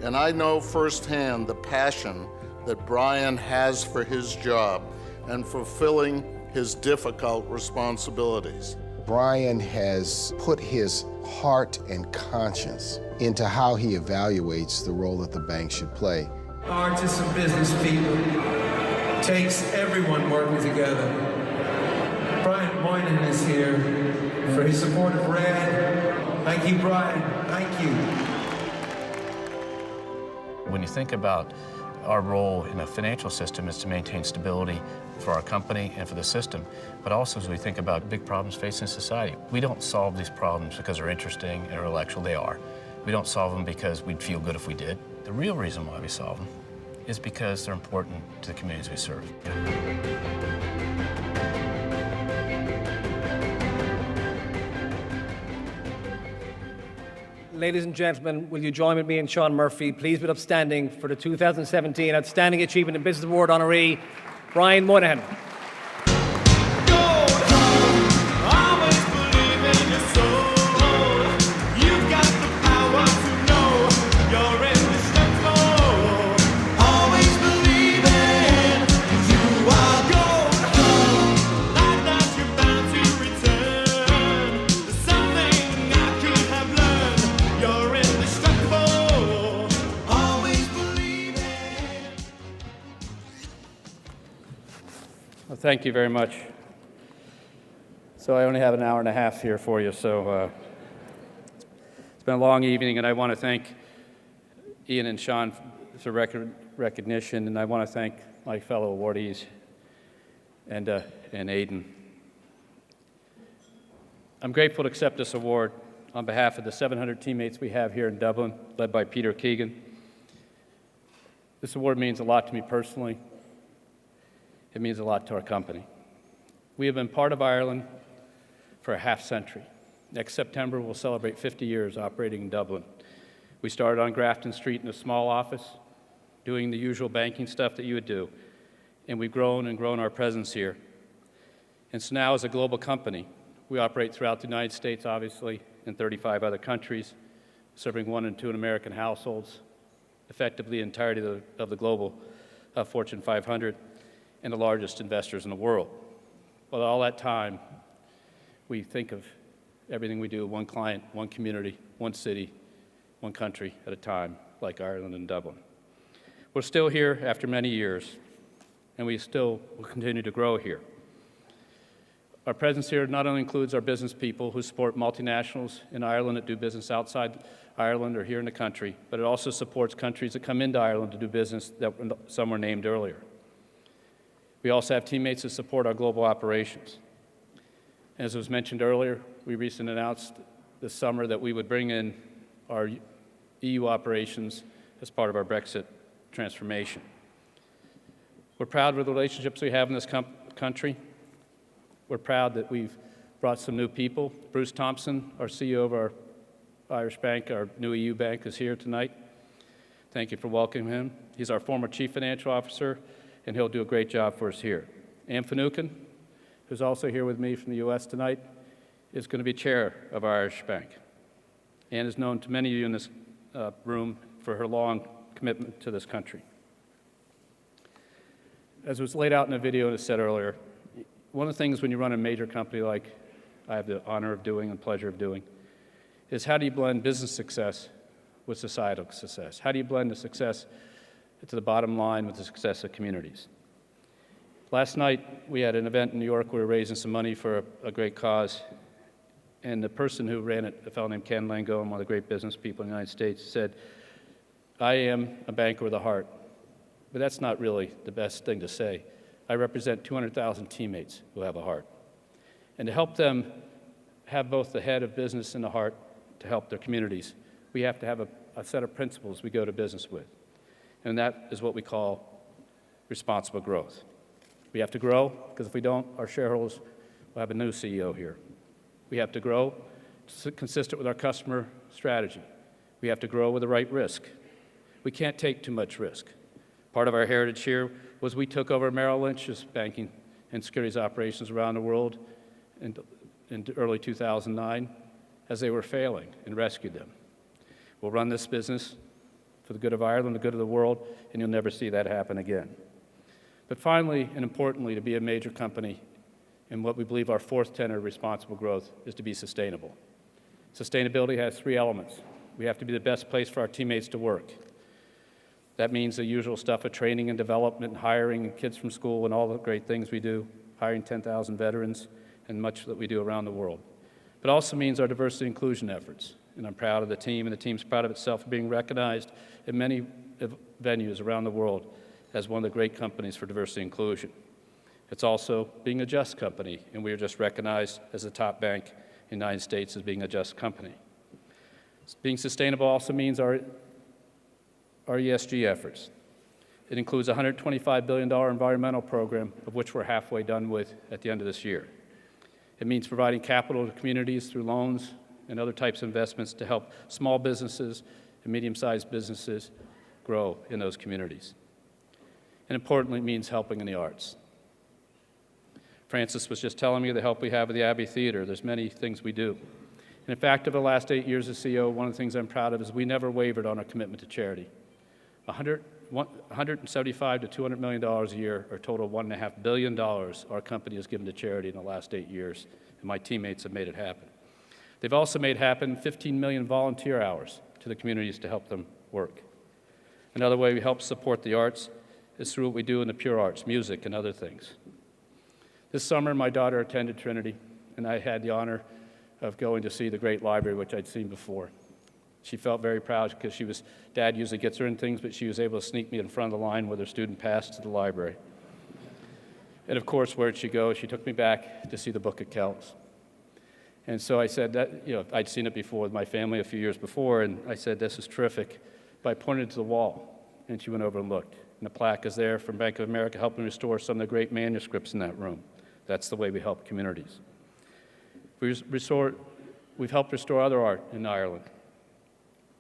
And I know firsthand the passion that Brian has for his job and fulfilling his difficult responsibilities. Brian has put his heart and conscience into how he evaluates the role that the bank should play. Artists and business people, takes everyone working together. Brian Moynihan is here for his support of RED. Thank you, Brian. Thank you. When you think about our role in a financial system is to maintain stability for our company and for the system, but also as we think about big problems facing society. We don't solve these problems because they're interesting and intellectual. They are. We don't solve them because we'd feel good if we did. The real reason why we solve them is because they're important to the communities we serve. Ladies and gentlemen, will you join with me and Sean Murphy, please be upstanding for the 2017 Outstanding Achievement in Business Award honoree, Brian Moynihan. Thank you very much. So I only have an hour and a half here for you, so it's been a long evening, and I want to thank Ian and Sean for recognition, and I want to thank my fellow awardees, Enda and Aidan. I'm grateful to accept this award on behalf of the 700 teammates we have here in Dublin, led by Peter Keegan. This award means a lot to me personally. It means a lot to our company. We have been part of Ireland for a half century. Next September, we'll celebrate 50 years operating in Dublin. We started on Grafton Street in a small office, doing the usual banking stuff that you would do, and we've grown and grown our presence here. And so now, as a global company, we operate throughout the United States, obviously, in 35 other countries, serving 1 in 2 in American households, effectively the entirety of the global Fortune 500, and the largest investors in the world. Well, all that time, we think of everything we do, one client, one community, one city, one country at a time, like Ireland and Dublin. We're still here after many years, and we still will continue to grow here. Our presence here not only includes our business people who support multinationals in Ireland that do business outside Ireland or here in the country, but it also supports countries that come into Ireland to do business that some were named earlier. We also have teammates that support our global operations. As was mentioned earlier, we recently announced this summer that we would bring in our EU operations as part of our Brexit transformation. We're proud of the relationships we have in this country. We're proud that we've brought some new people. Bruce Thompson, our CEO of our Irish bank, our new EU bank, is here tonight. Thank you for welcoming him. He's our former Chief Financial Officer, and he'll do a great job for us here. Anne Finucane, who's also here with me from the U.S. tonight, is going to be chair of our Irish bank. Anne is known to many of you in this room for her long commitment to this country. As was laid out in the video and as said earlier, one of the things when you run a major company like I have the honor of doing and pleasure of doing is how do you blend business success with societal success? How do you blend the success to the bottom line with the success of communities? Last night, we had an event in New York. We were raising some money for a great cause. And the person who ran it, a fellow named Ken Langone, one of the great business people in the United States, said, I am a banker with a heart. But that's not really the best thing to say. I represent 200,000 teammates who have a heart. And to help them have both the head of business and the heart to help their communities, we have to have a set of principles we go to business with. And that is what we call responsible growth. We have to grow, because if we don't, our shareholders will have a new CEO here. We have to grow consistent with our customer strategy. We have to grow with the right risk. We can't take too much risk. Part of our heritage here was we took over Merrill Lynch's banking and securities operations around the world in early 2009 as they were failing and rescued them. We'll run this business for the good of Ireland, the good of the world, and you'll never see that happen again. But finally, and importantly, to be a major company, and what we believe our fourth tenet of responsible growth is to be sustainable. Sustainability has 3 elements. We have to be the best place for our teammates to work. That means the usual stuff of training and development, hiring kids from school and all the great things we do, hiring 10,000 veterans, and much that we do around the world. But it also means our diversity and inclusion efforts. And I'm proud of the team, and the team's proud of itself for being recognized in many venues around the world as one of the great companies for diversity and inclusion. It's also being a just company, and we are just recognized as the top bank in the United States as being a just company. Being sustainable also means our ESG efforts. It includes a $125 billion environmental program, of which we're halfway done with at the end of this year. It means providing capital to communities through loans and other types of investments to help small businesses and medium-sized businesses grow in those communities. And importantly, it means helping in the arts. Francis was just telling me the help we have with the Abbey Theater. There's many things we do. And in fact, over the last 8 years as CEO, one of the things I'm proud of is we never wavered on our commitment to charity. $175 to $200 million a year, or a total of $1.5 billion our company has given to charity in the last 8 years, and my teammates have made it happen. They've also made happen 15 million volunteer hours to the communities to help them work. Another way we help support the arts is through what we do in the pure arts, music and other things. This summer, my daughter attended Trinity, and I had the honor of going to see the great library, which I'd seen before. She felt very proud because Dad usually gets her in things, but she was able to sneak me in front of the line with her student pass to the library. And of course, where'd she go? She took me back to see the Book of Kells. And so I said that, I'd seen it before with my family a few years before, and I said, this is terrific. But I pointed to the wall, and she went over and looked. And a plaque is there from Bank of America helping restore some of the great manuscripts in that room. That's the way we help communities. We've helped restore other art in Ireland.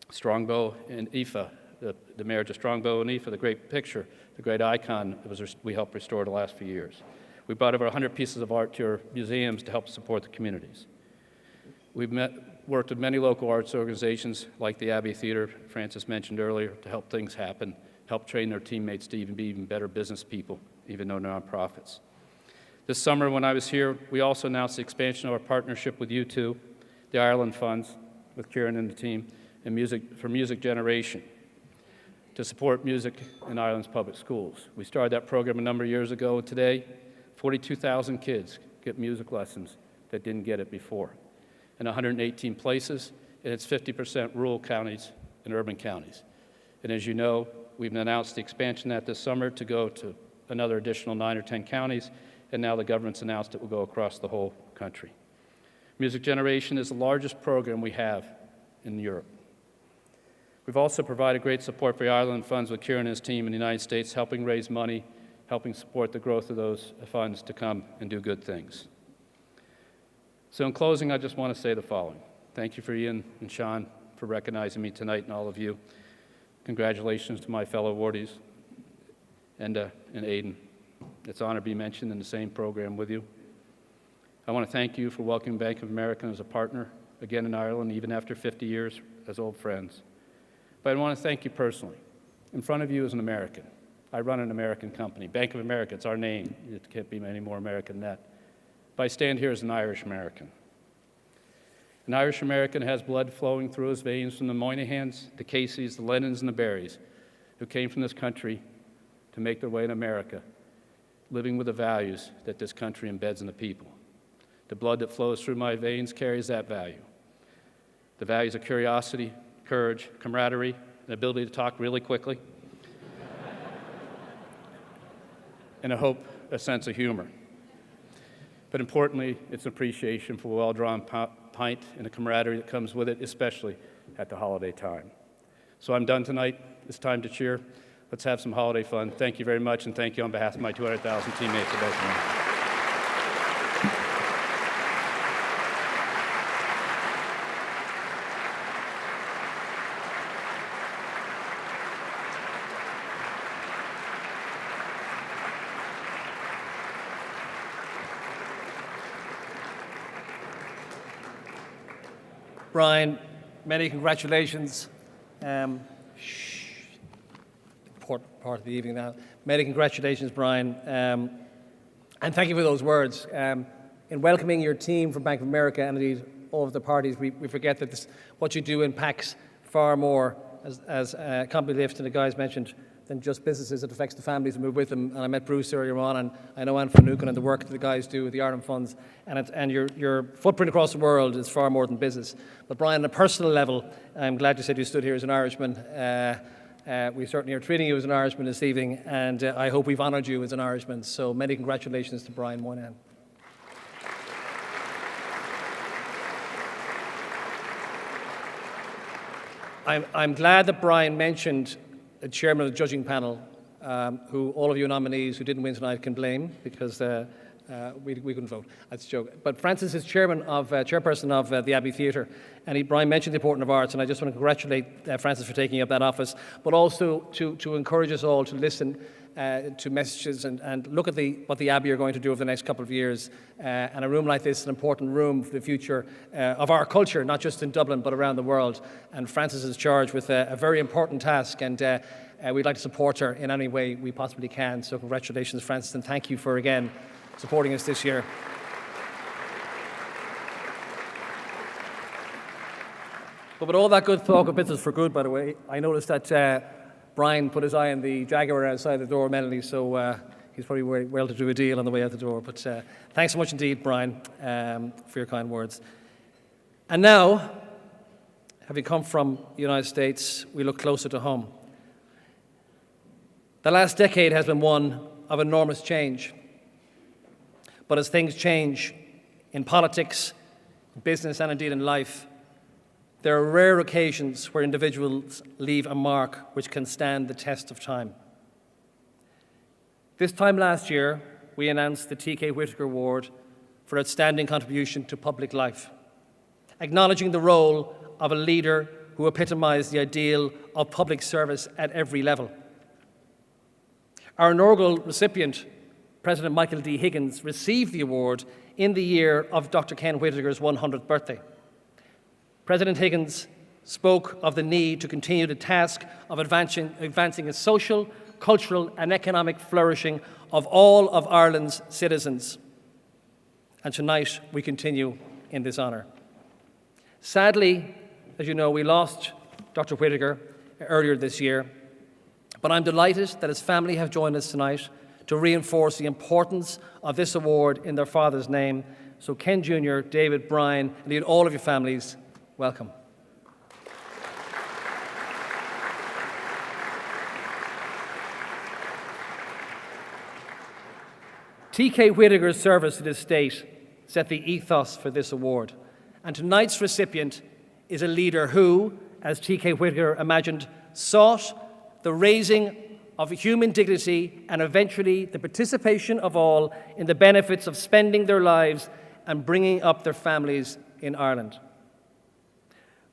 Strongbow and Aoife, the marriage of Strongbow and Aoife, the great picture, the great icon, we helped restore the last few years. We brought over 100 pieces of art to our museums to help support the communities. We've worked with many local arts organizations like the Abbey Theatre, Francis mentioned earlier, to help things happen, help train their teammates to be even better business people, even though they're nonprofits. This summer when I was here, we also announced the expansion of our partnership with U2, the Ireland Funds, with Kieran and the team, and Music Generation, to support music in Ireland's public schools. We started that program a number of years ago, and today 42,000 kids get music lessons that didn't get it before, in 118 places, and it's 50% rural counties and urban counties. And as you know, we've announced the expansion of that this summer to go to another additional 9 or 10 counties, and now the government's announced it will go across the whole country. Music Generation is the largest program we have in Europe. We've also provided great support for the Ireland Funds with Kieran and his team in the United States, helping raise money, helping support the growth of those funds to come and do good things. So in closing, I just want to say the following. Thank you for Ian and Sean for recognizing me tonight and all of you. Congratulations to my fellow awardees, Enda and Aidan. It's an honor to be mentioned in the same program with you. I want to thank you for welcoming Bank of America as a partner, again in Ireland, even after 50 years as old friends. But I want to thank you personally. In front of you is an American. I run an American company. Bank of America, it's our name. It can't be any more American than that. But I stand here as an Irish American. An Irish American has blood flowing through his veins from the Moynihans, the Caseys, the Lennons, and the Barrys, who came from this country to make their way in America, living with the values that this country embeds in the people. The blood that flows through my veins carries that value. The values of curiosity, courage, camaraderie, the ability to talk really quickly, and I hope a sense of humor. But importantly, it's appreciation for a well-drawn pint and the camaraderie that comes with it, especially at the holiday time. So I'm done tonight. It's time to cheer. Let's have some holiday fun. Thank you very much, and thank you on behalf of my 200,000 teammates at Bank of America. Brian, many congratulations. Important part of the evening now. Many congratulations, Brian. And thank you for those words. In welcoming your team from Bank of America and indeed all of the parties, we forget that what you do impacts far more, as Company Lift and the guys mentioned, than just businesses. It affects the families that move with them. And I met Bruce earlier on, and I know Anne Finucane and the work that the guys do with the Ireland Funds. And your footprint across the world is far more than business. But Brian, on a personal level, I'm glad you said you stood here as an Irishman. We certainly are treating you as an Irishman this evening, and I hope we've honoured you as an Irishman. So many congratulations to Brian Moynihan. I'm glad that Brian mentioned the chairman of the judging panel, who all of you nominees who didn't win tonight can blame because we couldn't vote. That's a joke. But Francis is chairperson of the Abbey Theatre, and Brian mentioned the importance of arts, and I just want to congratulate Francis for taking up that office, but also to encourage us all to listen to messages and look at what the Abbey are going to do over the next couple of years. And a room like this is an important room for the future of our culture, not just in Dublin, but around the world. And Francis is charged with a very important task, and we'd like to support her in any way we possibly can. So congratulations, Francis, and thank you for, again, supporting us this year. But with all that good talk of business for good, by the way, I noticed that Brian put his eye on the Jaguar outside the door mentally, so he's probably well to do a deal on the way out the door. But thanks so much indeed, Brian, for your kind words. And now, having come from the United States, we look closer to home. The last decade has been one of enormous change. But as things change in politics, business, and indeed in life, there are rare occasions where individuals leave a mark which can stand the test of time. This time last year, we announced the T.K. Whitaker Award for outstanding contribution to public life, acknowledging the role of a leader who epitomised the ideal of public service at every level. Our inaugural recipient, President Michael D. Higgins, received the award in the year of Dr. Ken Whitaker's 100th birthday. President Higgins spoke of the need to continue the task of advancing the social, cultural and economic flourishing of all of Ireland's citizens. And tonight we continue in this honour. Sadly, as you know, we lost Dr. Whitaker earlier this year, but I'm delighted that his family have joined us tonight to reinforce the importance of this award in their father's name. So Ken Jr., David, Brian, indeed all of your families, welcome. T.K. Whitaker's service to the state set the ethos for this award, and tonight's recipient is a leader who, as T.K. Whitaker imagined, sought the raising of human dignity and eventually the participation of all in the benefits of spending their lives and bringing up their families in Ireland.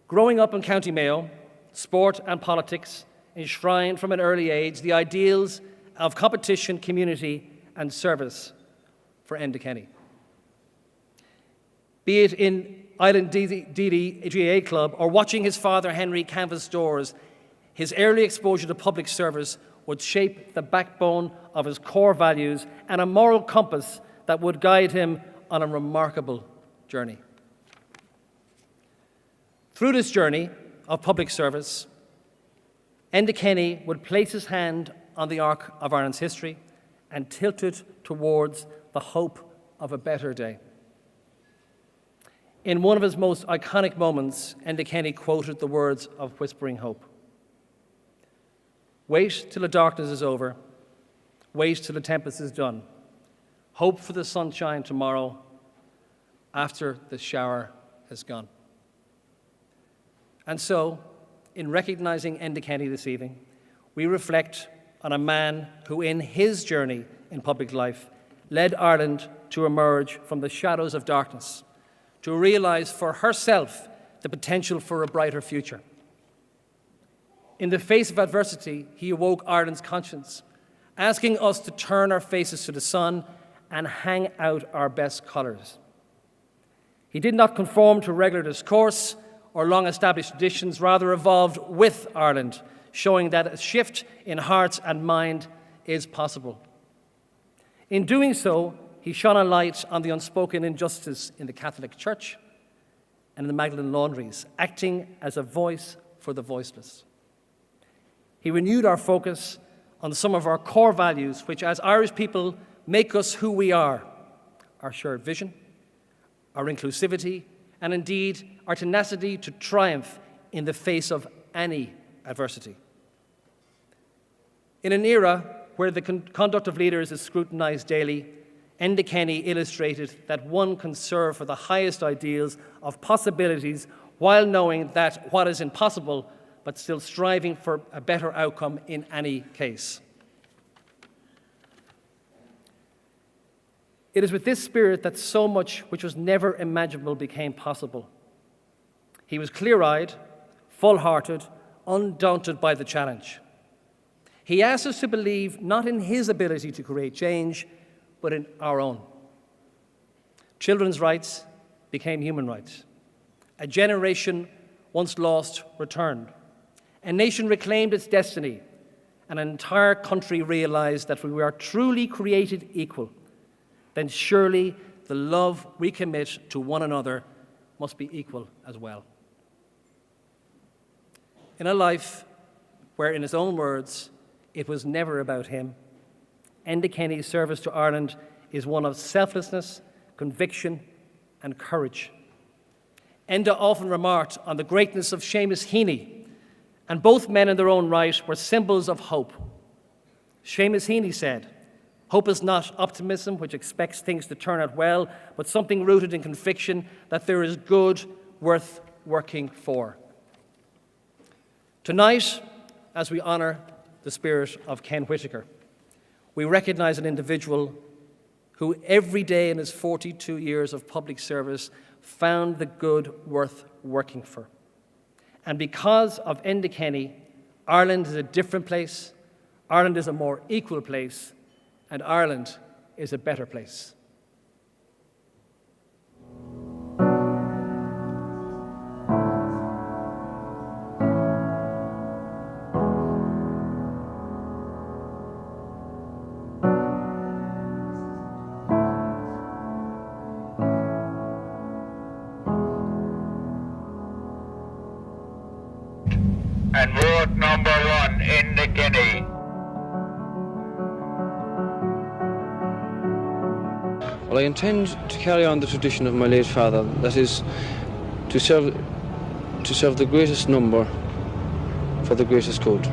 Growing up in County Mayo, sport and politics enshrined from an early age the ideals of competition, community and service for Enda Kenny. Be it in Island DD GAA Club or watching his father Henry canvass doors, his early exposure to public service would shape the backbone of his core values and a moral compass that would guide him on a remarkable journey. Through this journey of public service, Enda Kenny would place his hand on the arc of Ireland's history and tilt it towards the hope of a better day. In one of his most iconic moments, Enda Kenny quoted the words of Whispering Hope. "Wait till the darkness is over. Wait till the tempest is done. Hope for the sunshine tomorrow after the shower has gone." And so, in recognizing Enda Kenny this evening, we reflect on a man who in his journey in public life led Ireland to emerge from the shadows of darkness, to realize for herself the potential for a brighter future. In the face of adversity, he awoke Ireland's conscience, asking us to turn our faces to the sun and hang out our best colours. He did not conform to regular discourse or long-established traditions, rather evolved with Ireland, showing that a shift in hearts and mind is possible. In doing so, he shone a light on the unspoken injustice in the Catholic Church and in the Magdalen laundries, acting as a voice for the voiceless. He renewed our focus on some of our core values, which as Irish people make us who we are: our shared vision, our inclusivity, and indeed our tenacity to triumph in the face of any adversity. In an era where the conduct of leaders is scrutinized daily, Enda Kenny illustrated that one can serve for the highest ideals of possibilities while knowing that what is impossible, but still striving for a better outcome in any case. It is with this spirit that so much which was never imaginable became possible. He was clear-eyed, full-hearted, undaunted by the challenge. He asked us to believe not in his ability to create change, but in our own. Children's rights became human rights. A generation once lost returned. A nation reclaimed its destiny, and an entire country realized that we are truly created equal. Then surely the love we commit to one another must be equal as well. In a life where, in his own words, it was never about him, Enda Kenny's service to Ireland is one of selflessness, conviction, and courage. Enda often remarked on the greatness of Seamus Heaney, and both men in their own right were symbols of hope. Seamus Heaney said, "Hope is not optimism which expects things to turn out well, but something rooted in conviction that there is good worth working for." Tonight, as we honour the spirit of Ken Whitaker, we recognise an individual who every day in his 42 years of public service found the good worth working for. And because of Enda Kenny, Ireland is a different place, Ireland is a more equal place, and Ireland is a better place. And vote number 1, Enda Kenny. Well, I intend to carry on the tradition of my late father, that is, to serve the greatest number for the greatest good.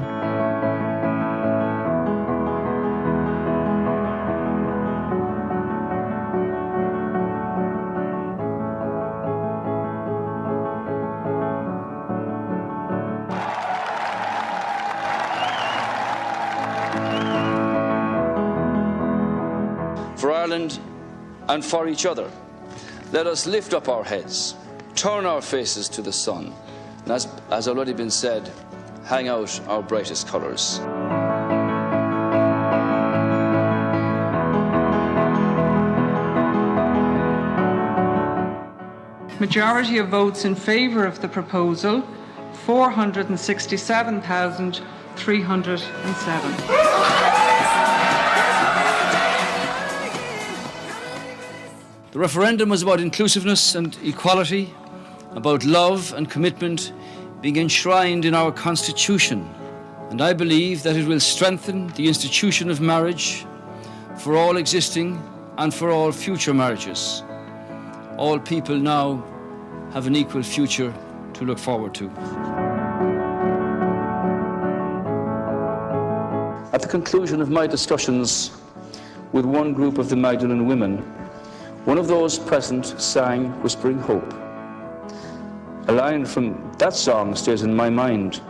For Ireland and for each other, let us lift up our heads, turn our faces to the sun, and as already been said, hang out our brightest colours. Majority of votes in favour of the proposal, 467,307. The referendum was about inclusiveness and equality, about love and commitment being enshrined in our Constitution, and I believe that it will strengthen the institution of marriage for all existing and for all future marriages. All people now have an equal future to look forward to. At the conclusion of my discussions with one group of the Magdalene women, one of those present sang Whispering Hope. A line from that song stays in my mind.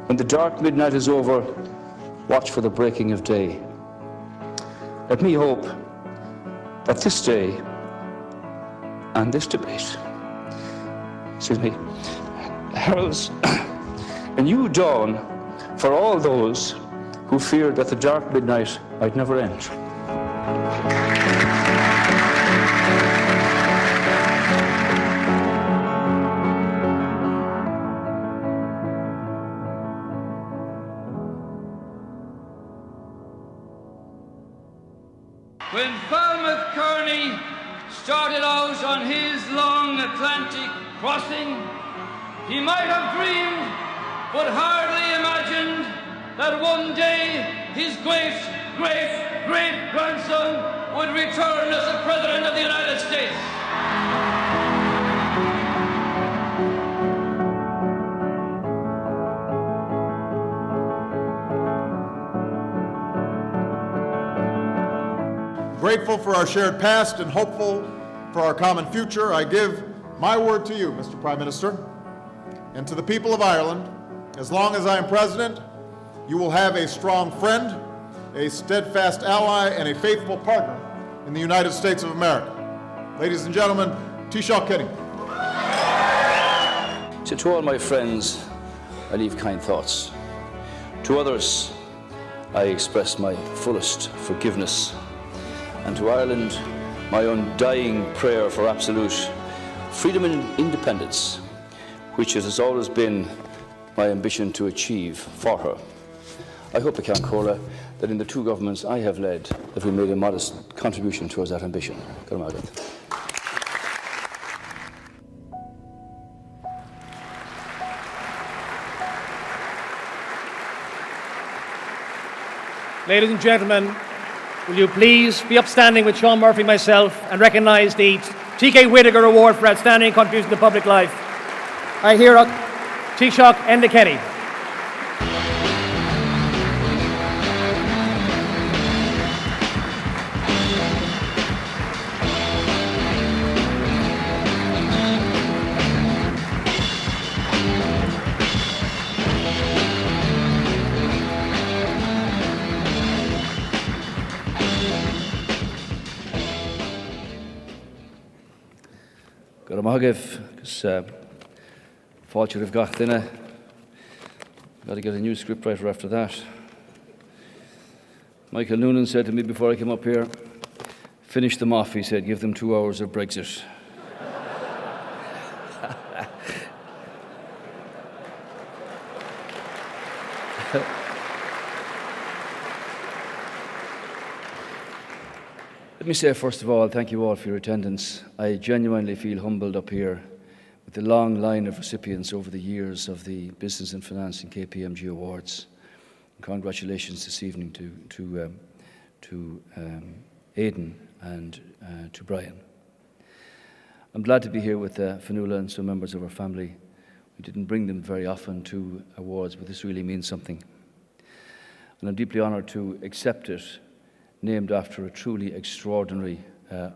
When the dark midnight is over, watch for the breaking of day. Let me hope that this day and this debate, heralds a new dawn for all those who feared that the dark midnight might never end. When Falmouth Kearney started out on his long Atlantic crossing, he might have dreamed, but hardly imagined, that one day his great-great-great-grandson would return as the President of the United States. Grateful for our shared past and hopeful for our common future, I give my word to you, Mr. Prime Minister, and to the people of Ireland. As long as I am President, you will have a strong friend, a steadfast ally, and a faithful partner in the United States of America. Ladies and gentlemen, Taoiseach Kenny. So to all my friends, I leave kind thoughts. To others, I express my fullest forgiveness. And to Ireland, my undying prayer for absolute freedom and independence, which it has always been my ambition to achieve for her. I hope, Ceann Comhairle, that in the two governments I have led, that we made a modest contribution towards that ambition. Go on, Aidan. Ladies and gentlemen, will you please be upstanding with Sean Murphy, myself, and recognise the T.K. Whitaker Award for Outstanding Contribution to Public Life. I hear Taoiseach Enda Kenny. Garamagav, because Fáilte of Gach Duine. Got to get a new scriptwriter after that. Michael Noonan said to me before I came up here, finish them off, he said, give them 2 hours of Brexit. Let me say, first of all, thank you all for your attendance. I genuinely feel humbled up here with the long line of recipients over the years of the Business and Finance and KPMG Awards. Congratulations this evening to Aidan and to Brian. I'm glad to be here with Fionnuala and some members of our family. We didn't bring them very often to awards, but this really means something. And I'm deeply honoured to accept it, named after a truly extraordinary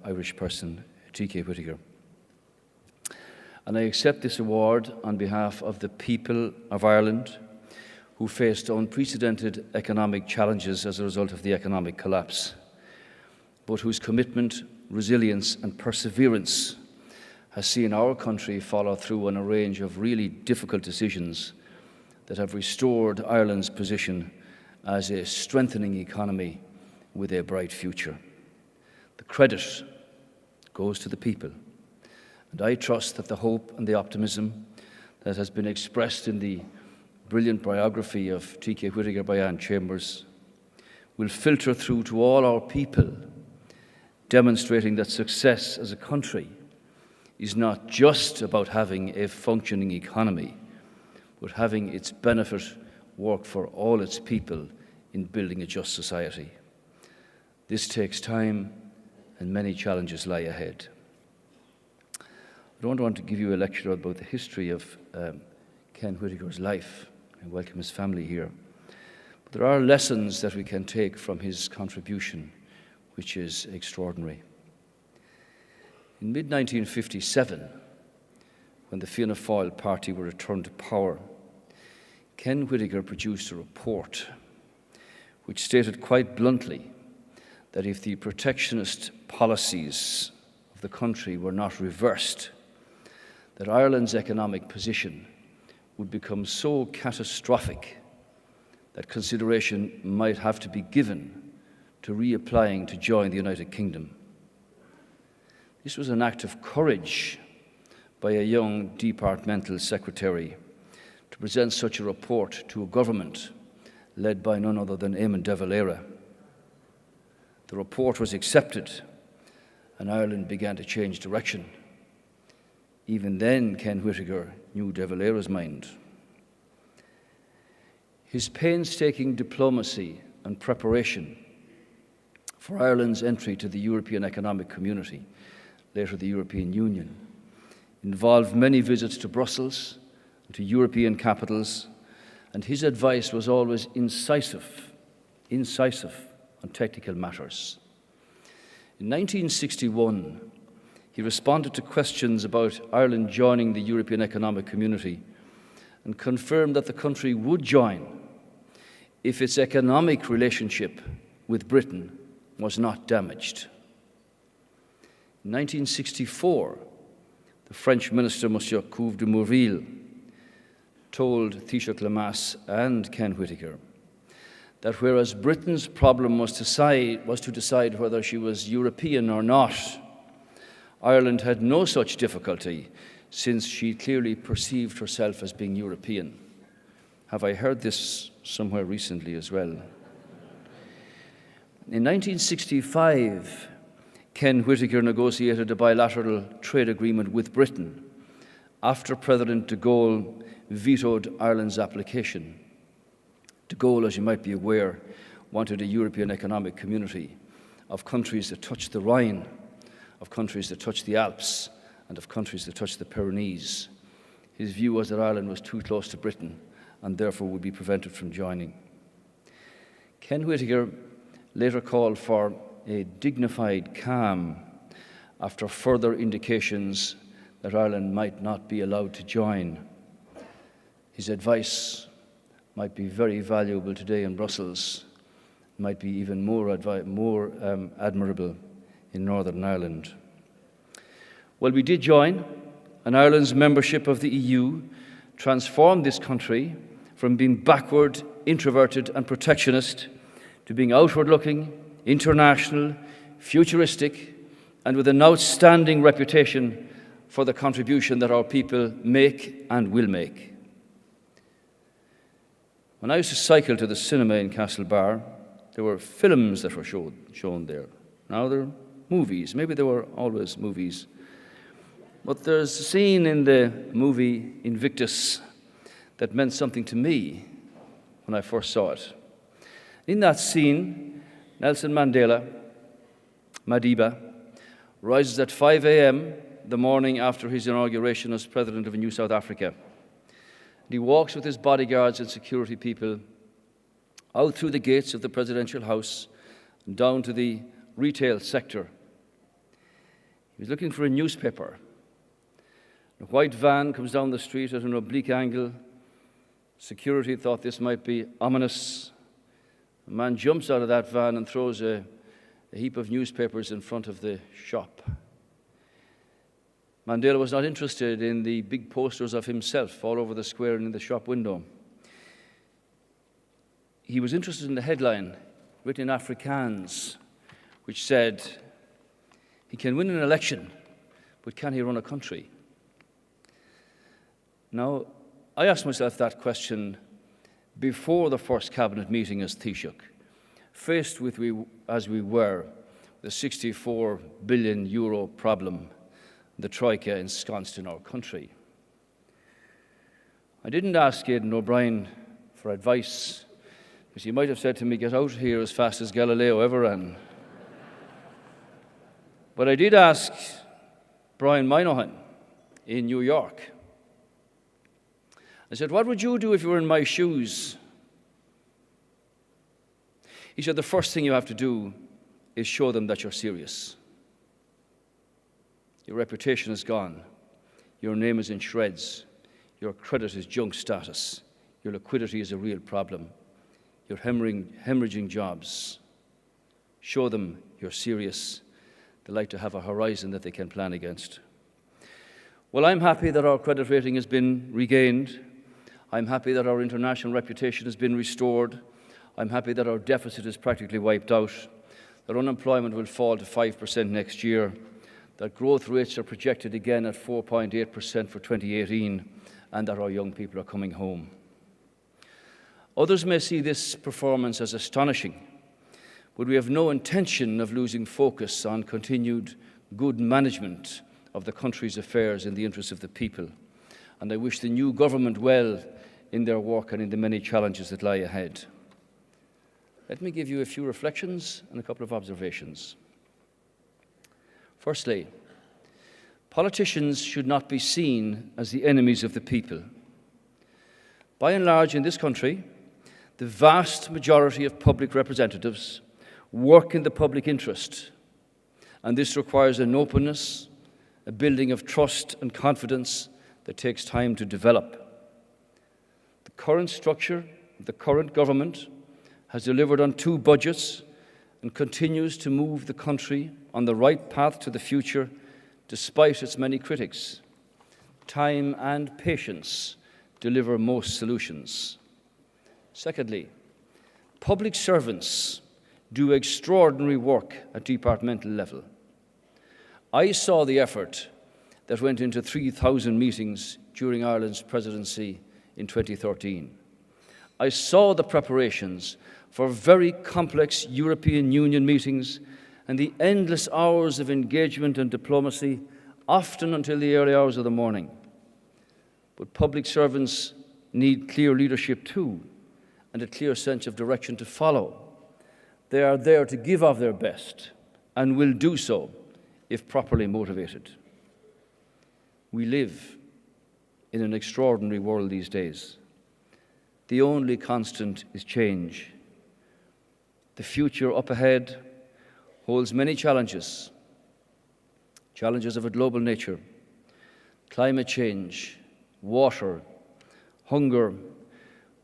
Irish person, T.K. Whitaker. And I accept this award on behalf of the people of Ireland who faced unprecedented economic challenges as a result of the economic collapse, but whose commitment, resilience and perseverance has seen our country follow through on a range of really difficult decisions that have restored Ireland's position as a strengthening economy with a bright future. The credit goes to the people, and I trust that the hope and the optimism that has been expressed in the brilliant biography of T.K. Whitaker by Anne Chambers will filter through to all our people, demonstrating that success as a country is not just about having a functioning economy, but having its benefit work for all its people in building a just society. This takes time, and many challenges lie ahead. I don't want to give you a lecture about the history of Ken Whitaker's life. I welcome his family here. But there are lessons that we can take from his contribution, which is extraordinary. In mid-1957, when the Fianna Fáil party were returned to power, Ken Whitaker produced a report which stated quite bluntly that if the protectionist policies of the country were not reversed, that Ireland's economic position would become so catastrophic that consideration might have to be given to reapplying to join the United Kingdom. This was an act of courage by a young departmental secretary to present such a report to a government led by none other than Eamon de Valera. The report was accepted, and Ireland began to change direction. Even then, Ken Whitaker knew de Valera's mind. His painstaking diplomacy and preparation for Ireland's entry to the European Economic Community, later the European Union, involved many visits to Brussels and to European capitals, and his advice was always incisive on technical matters. In 1961, he responded to questions about Ireland joining the European Economic Community and confirmed that the country would join if its economic relationship with Britain was not damaged. In 1964, the French minister, Monsieur Couve de Morville, told Taoiseach Lemass and Ken Whitaker that whereas Britain's problem was to decide whether she was European or not, Ireland had no such difficulty since she clearly perceived herself as being European. Have I heard this somewhere recently as well? In 1965, Ken Whitaker negotiated a bilateral trade agreement with Britain after President de Gaulle vetoed Ireland's application. De Gaulle, as you might be aware, wanted a European economic community of countries that touch the Rhine, of countries that touch the Alps, and of countries that touch the Pyrenees. His view was that Ireland was too close to Britain and therefore would be prevented from joining. Ken Whitaker later called for a dignified calm after further indications that Ireland might not be allowed to join. His advice might be very valuable today in Brussels, might be even more admirable in Northern Ireland. Well, we did join, and Ireland's membership of the EU transformed this country from being backward, introverted and protectionist to being outward-looking, international, futuristic, and with an outstanding reputation for the contribution that our people make and will make. When I used to cycle to the cinema in Castlebar, there were films that were shown there. Now they're movies. Maybe there were always movies. But there's a scene in the movie Invictus that meant something to me when I first saw it. In that scene, Nelson Mandela, Madiba, rises at 5 a.m. the morning after his inauguration as President of New South Africa. He walks with his bodyguards and security people out through the gates of the presidential house and down to the retail sector. He was looking for a newspaper. A white van comes down the street at an oblique angle. Security thought this might be ominous. A man jumps out of that van and throws a heap of newspapers in front of the shop. Mandela was not interested in the big posters of himself all over the square and in the shop window. He was interested in the headline, written in Afrikaans, which said, "He can win an election, but can he run a country?" Now, I asked myself that question before the first cabinet meeting as Taoiseach, faced with, as we were, the €64 billion problem, the Troika ensconced in our country. I didn't ask Aidan O'Brien for advice, because he might have said to me, "Get out of here as fast as Galileo ever ran." But I did ask Brian Moynihan in New York. I said, "What would you do if you were in my shoes?" He said, "The first thing you have to do is show them that you're serious. Your reputation is gone. Your name is in shreds. Your credit is junk status. Your liquidity is a real problem. You're hemorrhaging jobs. Show them you're serious. They like to have a horizon that they can plan against." Well, I'm happy that our credit rating has been regained. I'm happy that our international reputation has been restored. I'm happy that our deficit is practically wiped out, that unemployment will fall to 5% next year, that growth rates are projected again at 4.8% for 2018, and that our young people are coming home. Others may see this performance as astonishing, but we have no intention of losing focus on continued good management of the country's affairs in the interests of the people. And I wish the new government well in their work and in the many challenges that lie ahead. Let me give you a few reflections and a couple of observations. Firstly, politicians should not be seen as the enemies of the people. By and large, in this country, the vast majority of public representatives work in the public interest, and this requires an openness, a building of trust and confidence that takes time to develop. The current structure of the current government has delivered on 2 budgets and continues to move the country on the right path to the future despite its many critics. Time and patience deliver most solutions. Secondly, public servants do extraordinary work at departmental level. I saw the effort that went into 3,000 meetings during Ireland's presidency in 2013. I saw the preparations for very complex European Union meetings and the endless hours of engagement and diplomacy, often until the early hours of the morning. But public servants need clear leadership too, and a clear sense of direction to follow. They are there to give of their best, and will do so if properly motivated. We live in an extraordinary world these days. The only constant is change. The future up ahead holds many challenges. Challenges of a global nature: climate change, water, hunger,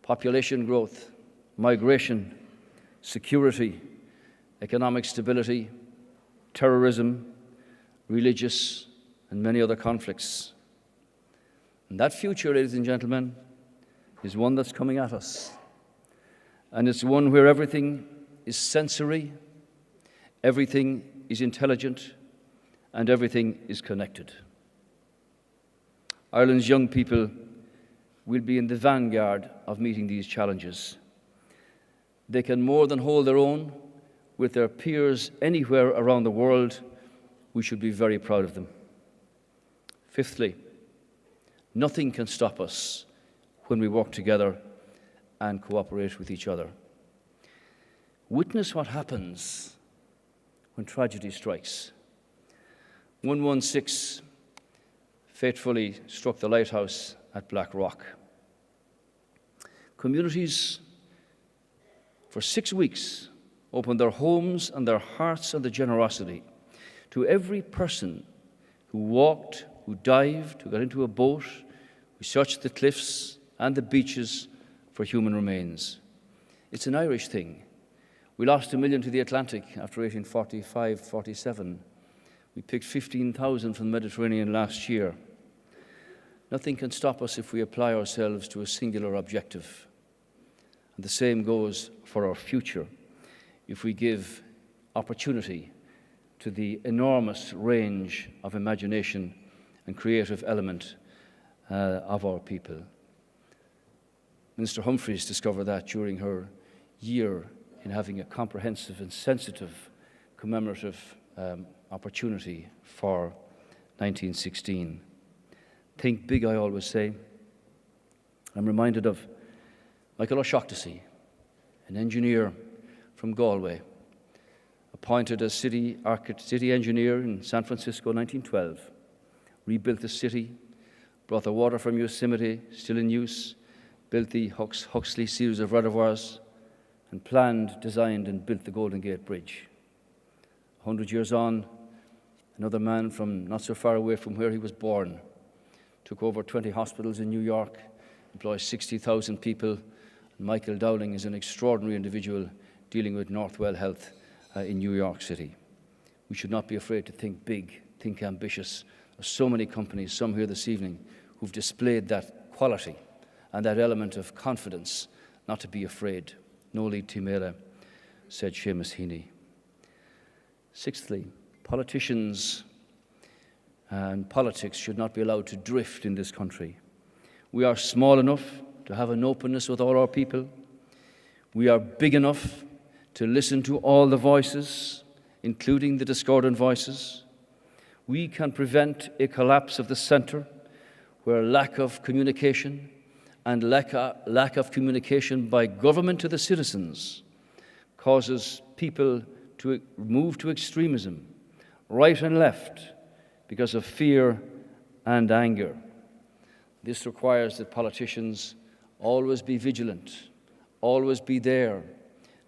population growth, migration, security, economic stability, terrorism, religious and many other conflicts. And that future, ladies and gentlemen, is one that's coming at us. And it's one where everything is sensory, everything is intelligent, and everything is connected. Ireland's young people will be in the vanguard of meeting these challenges. They can more than hold their own with their peers anywhere around the world. We should be very proud of them. Fifthly, nothing can stop us when we work together and cooperate with each other. Witness what happens when tragedy strikes. 116 fatefully struck the lighthouse at Black Rock. Communities for 6 weeks opened their homes and their hearts and their generosity to every person who walked, who dived, who got into a boat, who searched the cliffs and the beaches for human remains. It's an Irish thing. We lost 1 million to the Atlantic after 1845-47. We picked 15,000 from the Mediterranean last year. Nothing can stop us if we apply ourselves to a singular objective. And the same goes for our future if we give opportunity to the enormous range of imagination and creative element of our people. Minister Humphreys discovered that during her year in having a comprehensive and sensitive commemorative opportunity for 1916. Think big, I always say. I'm reminded of Michael O'Shaughnessy, an engineer from Galway, appointed as city engineer in San Francisco in 1912, rebuilt the city, brought the water from Yosemite, still in use, built the Huxley series of reservoirs, and planned, designed, and built the Golden Gate Bridge. 100 years on, another man from not so far away from where he was born took over 20 hospitals in New York, employs 60,000 people. And Michael Dowling is an extraordinary individual dealing with Northwell Health in New York City. We should not be afraid to think big, think ambitious. There's so many companies, some here this evening, who've displayed that quality and that element of confidence, not to be afraid. No lead timere, said Seamus Heaney. Sixthly, politicians and politics should not be allowed to drift in this country. We are small enough to have an openness with all our people. We are big enough to listen to all the voices, including the discordant voices. We can prevent a collapse of the centre where lack of communication and lack of communication by government to the citizens causes people to move to extremism, right and left, because of fear and anger. This requires that politicians always be vigilant, always be there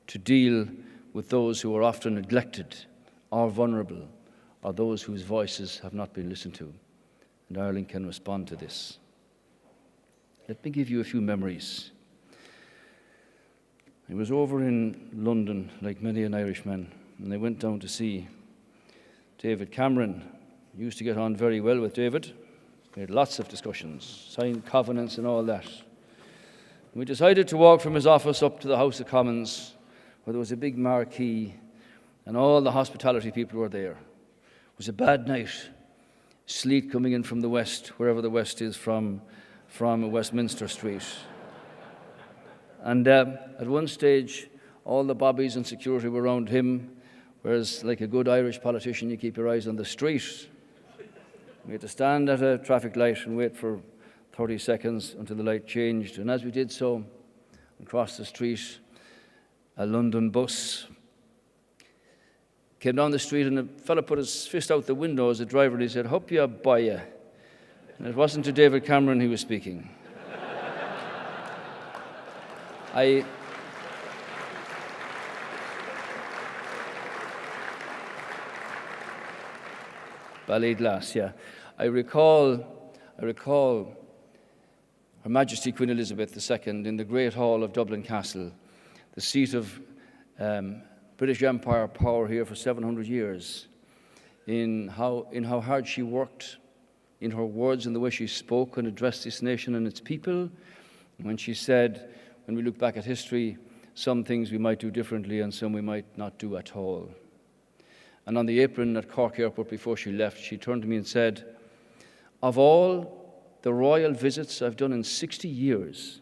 to deal with those who are often neglected or vulnerable, or those whose voices have not been listened to. And Ireland can respond to this. Let me give you a few memories. I was over in London, like many an Irishman, and I went down to see David Cameron. I used to get on very well with David. We had lots of discussions, signed covenants and all that. We decided to walk from his office up to the House of Commons, where there was a big marquee, and all the hospitality people were there. It was a bad night, sleet coming in from the west, wherever the west is from Westminster Street. And at one stage, all the bobbies and security were around him, whereas like a good Irish politician, you keep your eyes on the street. We had to stand at a traffic light and wait for 30 seconds until the light changed. And as we did so, across the street, a London bus came down the street, and a fellow put his fist out the window as a driver, and he said, "Hope you buy you." And it wasn't to David Cameron he was speaking. Ballyglass, yeah. I recall Her Majesty Queen Elizabeth II in the Great Hall of Dublin Castle, the seat of British Empire power here for 700 years, in how hard she worked, in her words and the way she spoke and addressed this nation and its people. When she said, when we look back at history, some things we might do differently and some we might not do at all. And on the apron at Cork Airport before she left, she turned to me and said, of all the royal visits I've done in 60 years,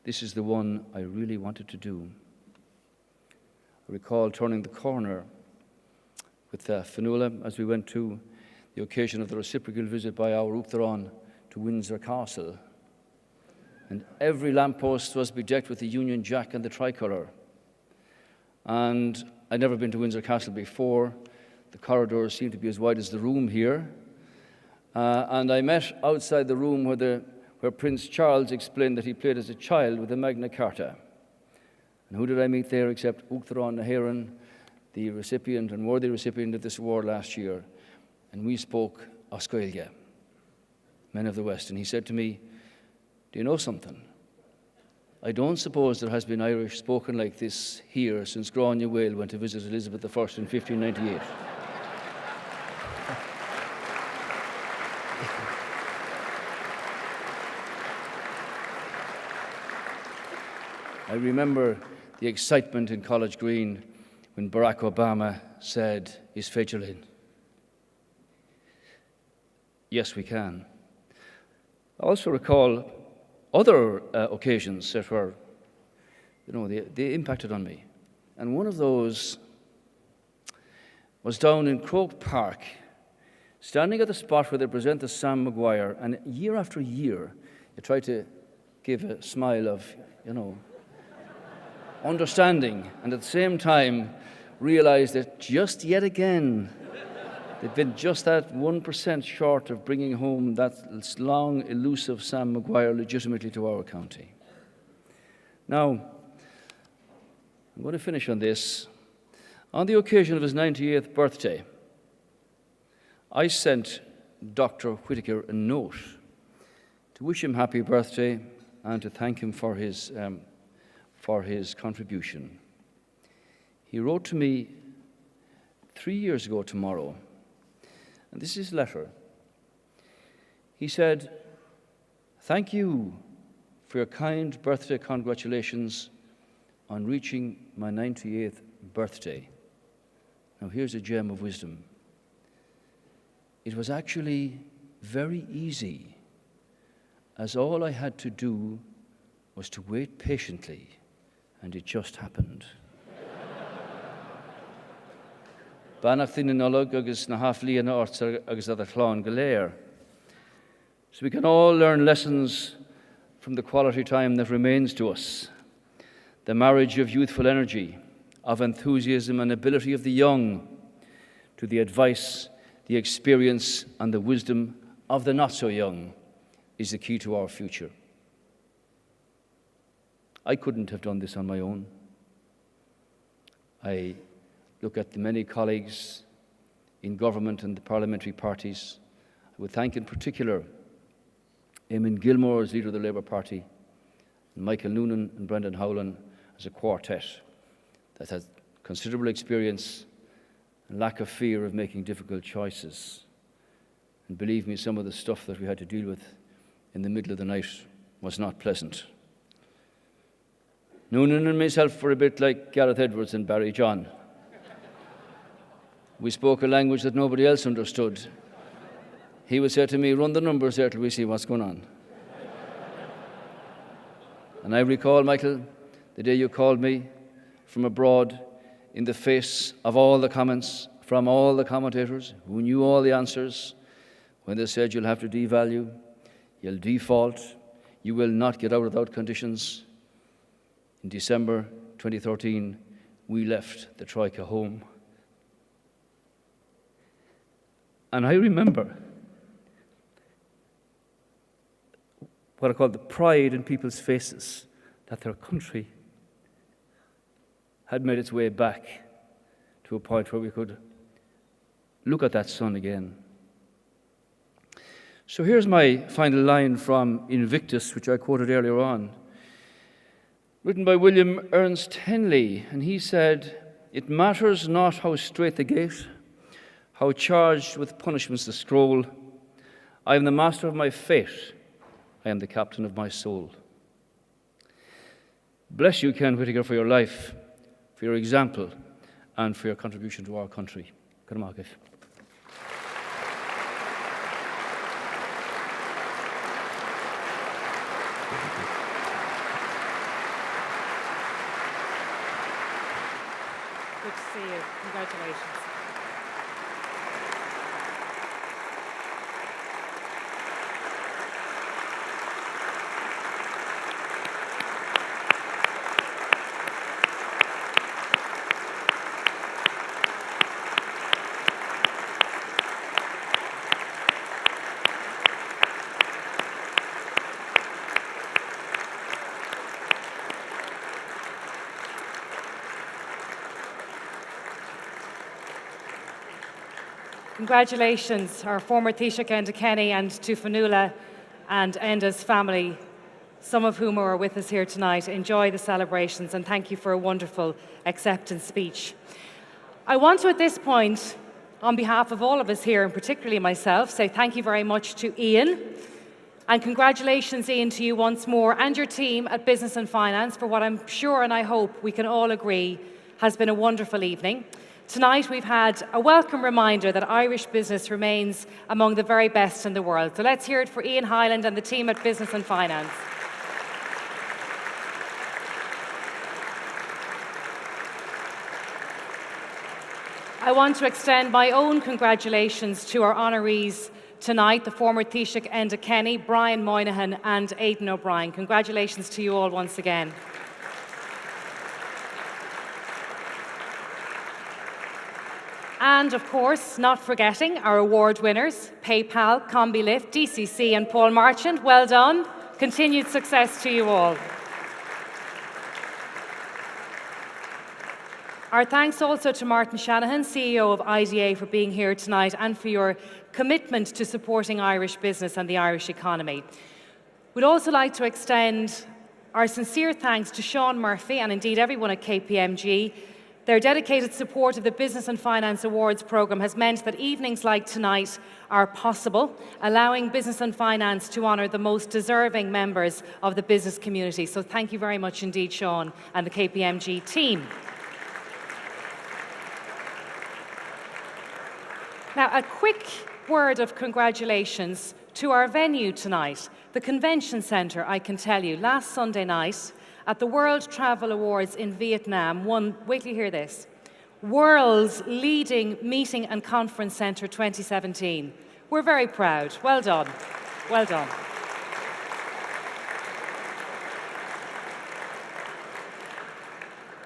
this is the one I really wanted to do. I recall turning the corner with Fionnuala as we went to the occasion of the reciprocal visit by our Uachtaráin to Windsor Castle. And every lamppost was bedecked with the Union Jack and the tricolour. And I'd never been to Windsor Castle before. The corridors seemed to be as wide as the room here. And I met outside the room where Prince Charles explained that he played as a child with the Magna Carta. And who did I meet there except Uachtaráin na hÉireann, the recipient and worthy recipient of this award last year. And we spoke Oscoilge, men of the West. And he said to me, do you know something? I don't suppose there has been Irish spoken like this here since Gráinne Whale went to visit Elizabeth I in 1598. I remember the excitement in College Green when Barack Obama said, is féidir linn? Yes, we can. I also recall other occasions that were, they impacted on me. And one of those was down in Croke Park, standing at the spot where they present the Sam Maguire, and year after year, you try to give a smile of, understanding, and at the same time realize that just yet again, they've been just that 1% short of bringing home that long, elusive Sam Maguire legitimately to our county. Now, I'm going to finish on this. On the occasion of his 98th birthday, I sent Dr. Whitaker a note to wish him happy birthday and to thank him for his contribution. He wrote to me 3 years ago tomorrow, and this is his letter. He said, thank you for your kind birthday congratulations on reaching my 98th birthday. Now here's a gem of wisdom. It was actually very easy, as all I had to do was to wait patiently, and it just happened. Banach in nolog agus na hafli na ortsa agus ad chlán galéir. So we can all learn lessons from the quality time that remains to us. The marriage of youthful energy, of enthusiasm and ability of the young, to the advice, the experience and the wisdom of the not so young is the key to our future. I couldn't have done this on my own. I look at the many colleagues in government and the parliamentary parties. I would thank in particular Eamon Gilmore as leader of the Labour Party, and Michael Noonan and Brendan Howlin as a quartet that has considerable experience and lack of fear of making difficult choices. And believe me, some of the stuff that we had to deal with in the middle of the night was not pleasant. Noonan and myself were a bit like Gareth Edwards and Barry John. We spoke a language that nobody else understood. He would say to me, run the numbers there till we see what's going on. And I recall, Michael, the day you called me from abroad in the face of all the comments from all the commentators who knew all the answers, when they said you'll have to devalue, you'll default, you will not get out without conditions. In December 2013, we left the Troika home. And I remember what I call the pride in people's faces that their country had made its way back to a point where we could look at that sun again. So here's my final line from Invictus, which I quoted earlier on, written by William Ernst Henley, and he said, "It matters not how strait the gate, how charged with punishments the scroll, I am the master of my fate. I am the captain of my soul. Bless you, Ken Whitaker, for your life, for your example, and for your contribution to our country. Good to see you. Congratulations. Congratulations, our former Taoiseach Enda Kenny, and to Fionnuala and Enda's family, some of whom are with us here tonight. Enjoy the celebrations and thank you for a wonderful acceptance speech. I want to, at this point, on behalf of all of us here, and particularly myself, say thank you very much to Ian. And congratulations, Ian, to you once more and your team at Business and Finance for what I'm sure and I hope we can all agree has been a wonderful evening. Tonight we've had a welcome reminder that Irish business remains among the very best in the world. So let's hear it for Ian Hyland and the team at Business and Finance. I want to extend my own congratulations to our honorees tonight, the former Taoiseach Enda Kenny, Brian Moynihan and Aidan O'Brien. Congratulations to you all once again. And of course, not forgetting our award winners, PayPal, CombiLift, DCC and Paul Marchant. Well done. Continued success to you all. Our thanks also to Martin Shanahan, CEO of IDA, for being here tonight and for your commitment to supporting Irish business and the Irish economy. We'd also like to extend our sincere thanks to Sean Murphy and indeed everyone at KPMG. Their dedicated support of the Business and Finance Awards programme has meant that evenings like tonight are possible, allowing Business and Finance to honour the most deserving members of the business community. So thank you very much indeed, Sean, and the KPMG team. Now, a quick word of congratulations to our venue tonight, the Convention Centre. I can tell you, last Sunday night, at the World Travel Awards in Vietnam, won, wait till you hear this, World's Leading Meeting and Conference Centre 2017. We're very proud. Well done. Well done.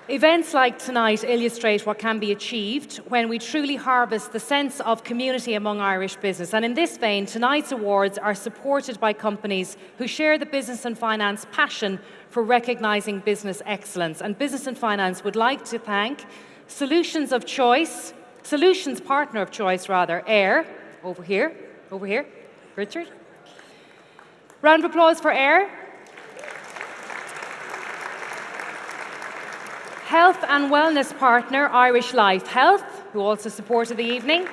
Events like tonight illustrate what can be achieved when we truly harvest the sense of community among Irish business. And in this vein, tonight's awards are supported by companies who share the Business and Finance passion for recognising business excellence. And Business and Finance would like to thank Solutions Partner of Choice, AIR, over here, Richard. Round of applause for AIR. Health and Wellness Partner, Irish Life Health, who also supported the evening.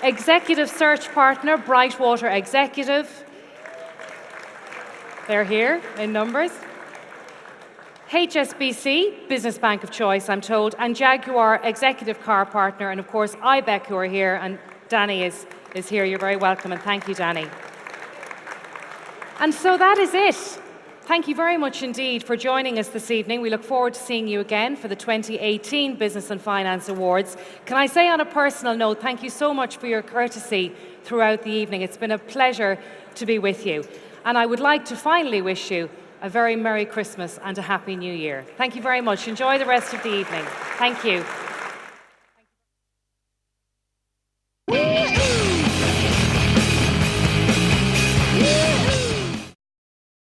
Executive Search Partner, Brightwater Executive. They're here in numbers. HSBC, Business Bank of Choice, I'm told, and Jaguar Executive Car Partner, and of course IBEC, who are here, and Danny is here. You're very welcome, and thank you, Danny. And so that is it. Thank you very much indeed for joining us this evening. We look forward to seeing you again for the 2018 Business and Finance Awards. Can I say on a personal note, thank you so much for your courtesy throughout the evening. It's been a pleasure to be with you. And I would like to finally wish you a very Merry Christmas and a Happy New Year. Thank you very much. Enjoy the rest of the evening. Thank you.